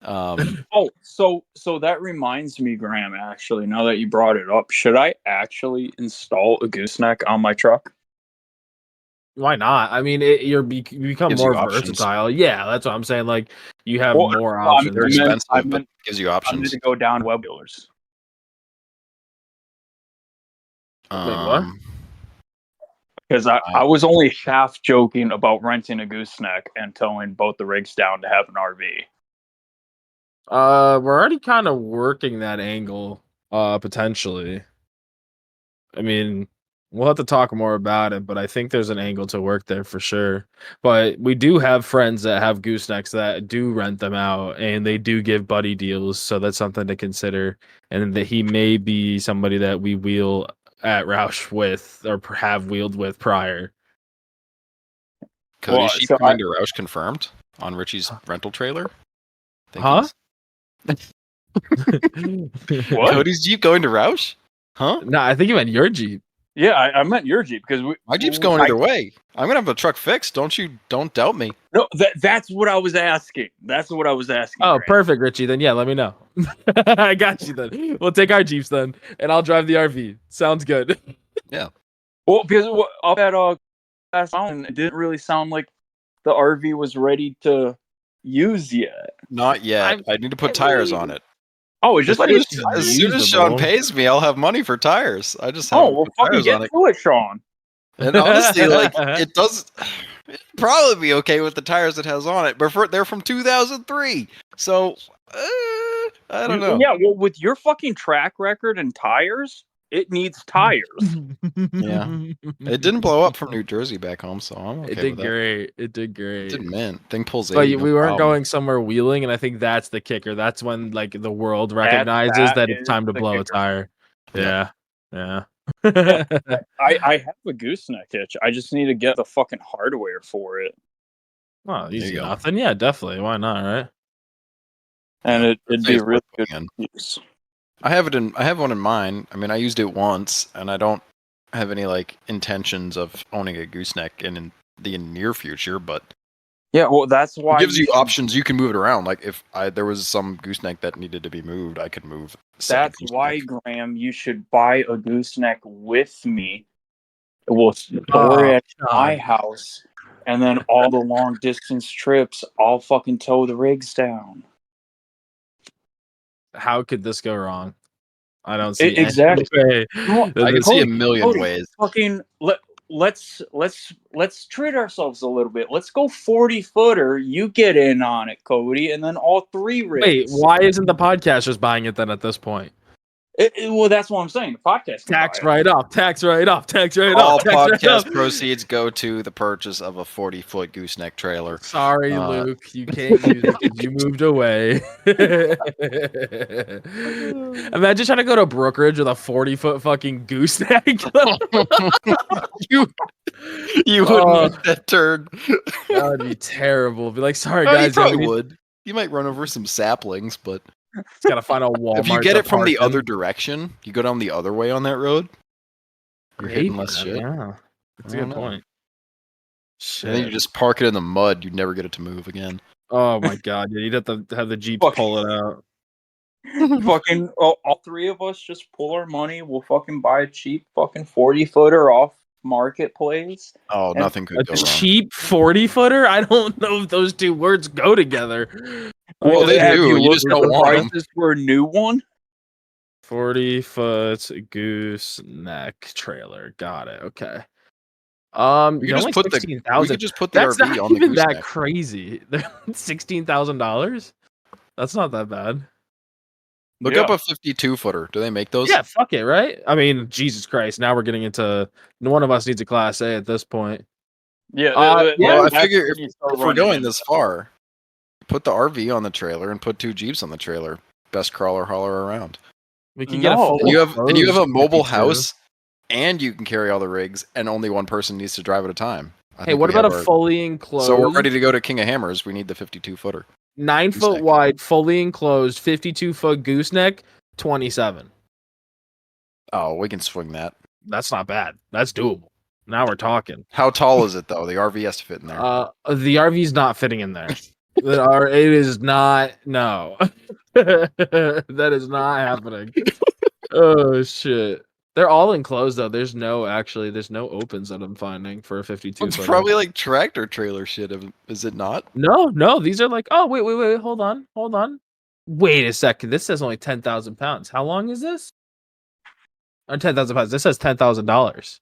Oh, so that reminds me, Graham, actually, now that you brought it up, should I actually install a gooseneck on my truck? Why not? I mean, you become Gives you more options. versatile. Yeah, that's what I'm saying. Like, you have Well, more no, I options. They're meant- expensive, I but meant- gives you I'm options. going to go down web dealers. what? Because I was only half joking about renting a gooseneck and towing both the rigs down to have an RV. We're already kind of working that angle, potentially. I mean, we'll have to talk more about it, but I think there's an angle to work there for sure. But we do have friends that have goosenecks that do rent them out, and they do give buddy deals, so that's something to consider. And that he may be somebody that we wheel at Roush with, or have wheeled with prior. Cody's Well, Sheep so coming to Roush confirmed on Richie's rental trailer. Think Huh? What? Cody's Jeep going to Roush? Huh? No, I think you meant your Jeep. Yeah, I meant your Jeep because My Jeep's going either way. I'm gonna have the truck fixed. Don't doubt me. No, that's what I was asking. That's what I was asking. Oh, Graham. perfect, Richie. Then yeah, let me know. I got you then. We'll take our Jeeps then, and I'll drive the RV. Sounds good. Well, because up at last mountain, it didn't really sound like the RV was ready to use yet. Not yet. I need to put tires on it. Oh, it's just like As soon as Sean pays me, I'll have money for tires. I just have oh, well, fucking tires get on it. to it, Sean. And honestly, like it does it'd probably be okay with the tires it has on it, but they're from 2003. So I don't know. Yeah, well, with your fucking track record and tires, it needs tires. Yeah. It didn't blow up from New Jersey back home, so I'm okay It did with that. great. It did great. It didn't man. Thing pulls 80. But no we weren't problem. going somewhere wheeling, and I think that's the kicker. That's when like the world recognizes that it's is time to the blow a kicker. tire. Yeah. Yeah. I have a gooseneck hitch. I just need to get the fucking hardware for it. Oh, you easy go. enough. Then yeah, definitely. Why not, right? And it'd be It's really worth good looking use. I have one in mine. I mean, I used it once, and I don't have any like intentions of owning a gooseneck in the near future, but Yeah, well, that's why it gives you should- options. You can move it around. Like if there was some gooseneck that needed to be moved, I could move. said That's why, gooseneck. Graham, you should buy a gooseneck with me. We'll store Oh, it at my God. house, and then all the long distance trips, I'll fucking tow the rigs down. How could this go wrong? I don't see Exactly. any way. Well, I can This- see a Cody, million Cody, ways. Fucking let's treat ourselves a little bit. Let's go 40-footer. You get in on it, Cody, and then all three rigs. Wait, why isn't the podcast just buying it then at this point? Well, that's what I'm saying. The podcast can Tax buy it. right off, tax right off, tax right All off, tax right podcast off. proceeds go to the purchase of a 40-foot gooseneck trailer. Sorry, Luke, you can't use it because you moved away. Imagine trying to go to brokerage with a 40-foot fucking gooseneck. you wouldn't Oh. make that turn. That would be terrible. Be like, sorry Oh, you guys, probably would. You might run over some saplings, but Just gotta find a Walmart. if you get to it from park the in. other direction, you go down the other way on that road. You're hitting Maybe, less shit. Yeah, that's a I good don't know. point. And then you Shit. just park it in the mud. You'd never get it to move again. Oh my god, yeah, you'd have to have the Jeep Fuck. pull it out. Fucking all three of us just pull our money. We'll fucking buy a cheap fucking 40-footer off marketplace. Oh, And nothing could A go wrong. cheap 40-footer? I don't know if those two words go together. Well, they Have do. You looked just at don't the want 'em. prices for a new one? 40-foot gooseneck trailer. Got it. Okay. We You're could just only put the 16,000. the That's RV not on the even that gooseneck. crazy. $16,000. That's not that bad. Look up a 52-footer. Do they make those? Yeah, fuck it, right? I mean, Jesus Christ. Now we're getting into one of us needs a Class A at this point. Yeah. yeah, Well, I that's figure when you start if we're running going into this far, put the RV on the trailer and put 2 Jeeps on the trailer. Best crawler hauler around. We can get a No. full And you have a enclosed mobile 52. house, and you can carry all the rigs, and only one person needs to drive at a time. I Hey, think what we about have a our- fully enclosed? So we're ready to go to King of Hammers. We need the 52-footer. 9-foot gooseneck. wide, fully enclosed, 52-foot gooseneck, 27. Oh, we can swing that. That's not bad. That's doable. Now we're talking. How tall is it though? The RV has to fit in there. The RV's not fitting in there. It is not. No, that is not happening. Oh shit! They're all enclosed though. There's no opens that I'm finding for a 52. It's footer. probably like tractor trailer shit. Is it not? No. These are like. Oh wait. Hold on. Wait a second. This says only 10,000 pounds. How long is this? Or 10,000 pounds. This says $10,000.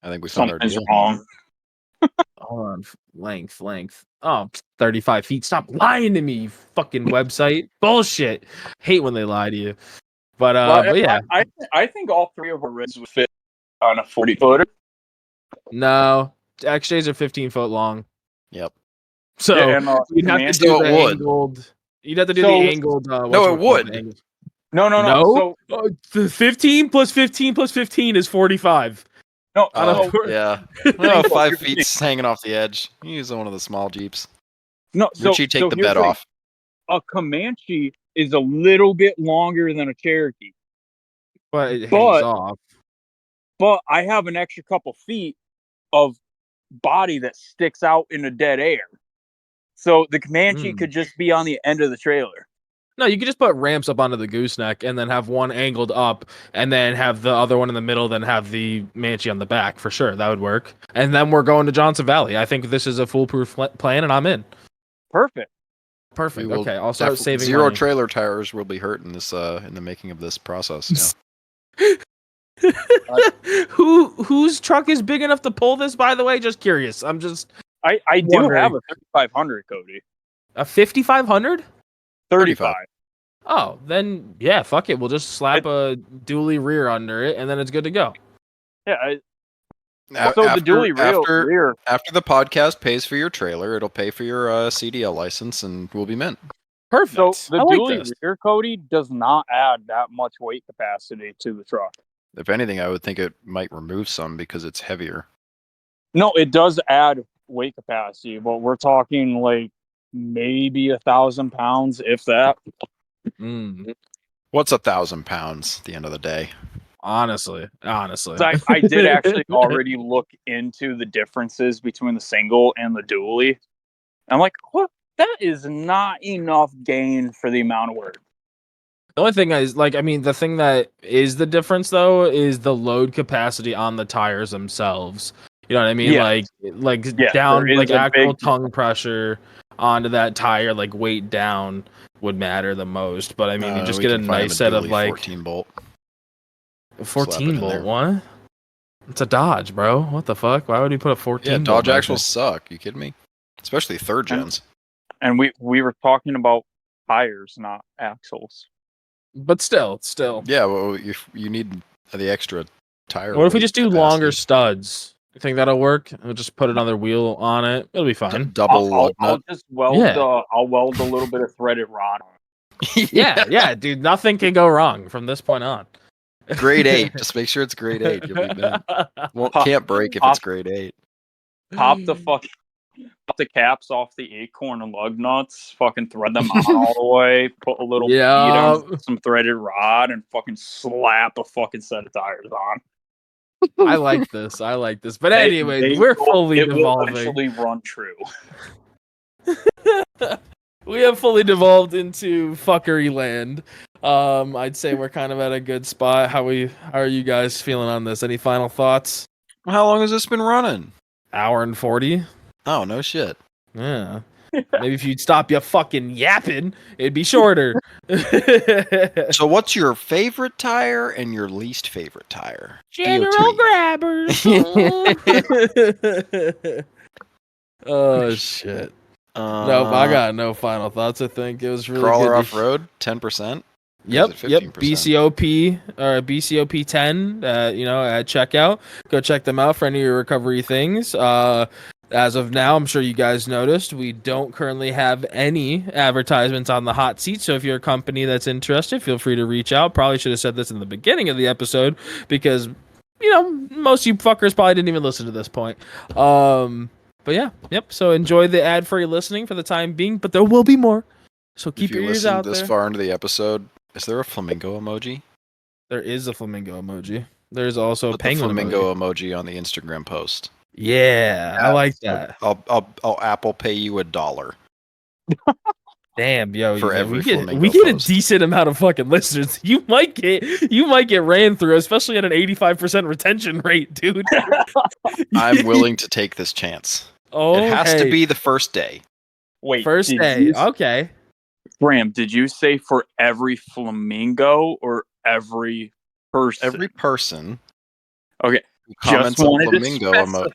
I think we found our Something's deal. wrong. Hold on. Length. Oh, 35 feet. Stop lying to me, you fucking website. Bullshit. Hate when they lie to you. But yeah. I think all three of our rigs would fit on a 40-footer. No. XJs are 15 foot long. Yep. So Yeah, and, you'd have to Manche- do So the it would. angled. You'd have to do So- the angled. No, it whatchamacallit, would. the angled- No. No? So The 15 plus 15 plus 15 is 45. no. I don't so- know. Yeah. Well, 5 feet hanging off the edge. You use one of the small Jeeps. no. So Richie, take the here's bed thing. off. A Comanche is a little bit longer than a Cherokee, But it hangs But- off. but I have an extra couple feet of body that sticks out in the dead air. So the Comanche Hmm. could just be on the end of the trailer. No, you could just put ramps up onto the gooseneck and then have one angled up and then have the other one in the middle, then have the Manche on the back for sure. That would work. And then we're going to Johnson Valley. I think this is a foolproof plan and I'm in. Perfect. Perfect. We will Okay. I'll start definitely- saving Zero money. trailer tires will be hurt in this in the making of this process. Yeah. Whose truck is big enough to pull this, by the way? Just curious. I'm just I do Wondering. have a 3500, Cody. a 5,500? 35. Oh, then yeah, fuck it. We'll just slap a dually rear under it and then it's good to go. Yeah. A- So after, the dually after, rear. after the podcast pays for your trailer, it'll pay for your CDL license, and we'll be mint. Perfect. So the I like dually this. rear, Cody, does not add that much weight capacity to the truck. If anything, I would think it might remove some because it's heavier. No, it does add weight capacity, but we're talking like maybe 1,000 pounds, if that. Mm. What's 1,000 pounds at the end of the day? Honestly. 'Cause I did actually already look into the differences between the single and the dually. I'm like, what? That is not enough gain for the amount of work. The only thing is, like, I mean, the thing that is the difference though is the load capacity on the tires themselves. You know what I mean? Yes. Yes, down, there is like a actual big tongue pressure onto that tire, like weight down would matter the most. But I mean, you just We get a can find him nice set of dually like 14 bolt. 14 in bolt. there. What? It's a Dodge, bro. What the fuck? Why would he put a 14? Yeah, bolt Dodge back actuals suck. You kidding me? Especially third gens. And we were talking about tires, not axles. there? But still. Yeah, well, you need the extra tire. What if we weight just do capacity. longer studs? You think that'll work? We'll just put another wheel on it. It'll be fine. Double lug I'll nut. just weld. Yeah. I'll weld a little bit of threaded rod on. Yeah, dude. Nothing can go wrong from this point on. Grade 8. Just make sure it's grade 8. You'll be good. Can't break if it's grade 8. Pop the caps off the acorn and lug nuts. Fucking thread them on all the way. Put a little bead on some threaded rod and fucking slap a fucking set of tires on. I like this. But anyway, we're fully it will devolving. actually run true. We have fully devolved into fuckery land. I'd say we're kind of at a good spot. How are you guys feeling on this? Any final thoughts? How long has this been running? Hour and 40. Oh, no shit. Yeah. Maybe if you'd stop your fucking yapping, it'd be shorter. So what's your favorite tire and your least favorite tire? General DOT. grabbers. Oh shit. No, I got no final thoughts. I think it was really crawler good. off road 10%. Yep. 15%? BCOP or BCOP 10. At checkout. Go check them out for any of your recovery things. As of now, I'm sure you guys noticed we don't currently have any advertisements on the hot seat. So if you're a company that's interested, feel free to reach out. Probably should have said this in the beginning of the episode because most of you fuckers probably didn't even listen to this point. But yeah, yep. So enjoy the ad-free listening for the time being, but there will be more. So keep your ears out this there. far into the episode, is there a flamingo emoji? There is a flamingo emoji. There's also a Put penguin the flamingo emoji on the Instagram post. Yeah, I like that. I'll Apple Pay you $1. Damn, yo, for every we get flamingo a post. decent amount of fucking listeners. You might get ran through, especially at an 85% retention rate, dude. I'm willing to take this chance. Oh, it has to be the first day. Wait, first day. Okay. Graham, did you say for every flamingo or every person? Every person. Okay. Who comments Just wanted flamingo to specify.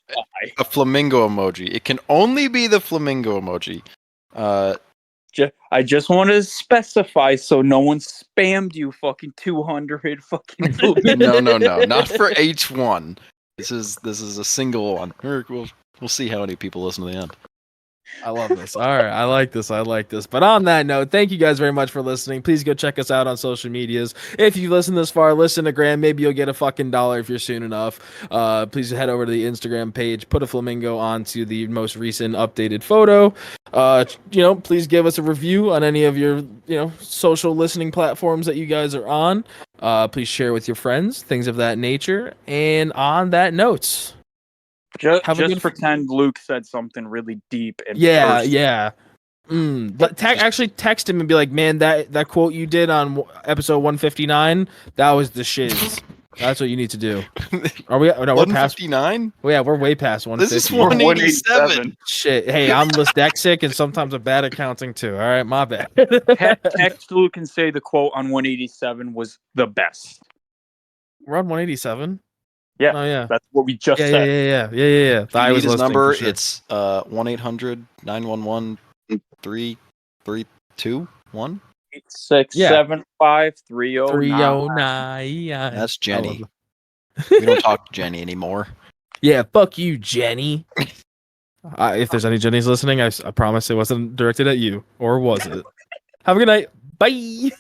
a flamingo emoji. It can only be the flamingo emoji. I just wanted to specify so no one spammed you fucking 200 fucking No, not for H1. This is a single one. We'll see how many people listen to the end. I love this. All right. I like this. But on that note, thank you guys very much for listening. Please go check us out on social medias. If you listen this far, listen to Graham. Maybe you'll get a fucking $1 if you're soon enough. Please head over to the Instagram page, put a flamingo onto the most recent updated photo. Please give us a review on any of your, social listening platforms that you guys are on. Please share with your friends, things of that nature. And on that note, Just pretend Luke said something really deep. Yeah. But actually text him and be like, man, that quote you did on episode 159, that was the shiz. That's what you need to do. Are we? No, we're past 159. Well, yeah, we're way past 150. This is 187. Shit. Hey, I'm dyslexic and sometimes I'm bad at counting too. All right, my bad. Text Luke and say the quote on 187 was the best. We're on 187. Yeah. Oh yeah. That's what we just said. Yeah. If you need his number, it's 1-800-911-3321. 675-309. That's Jenny. We don't talk to Jenny anymore. Yeah, fuck you, Jenny. If there's any Jennies listening, I promise it wasn't directed at you. Or was it? Have a good night. Bye.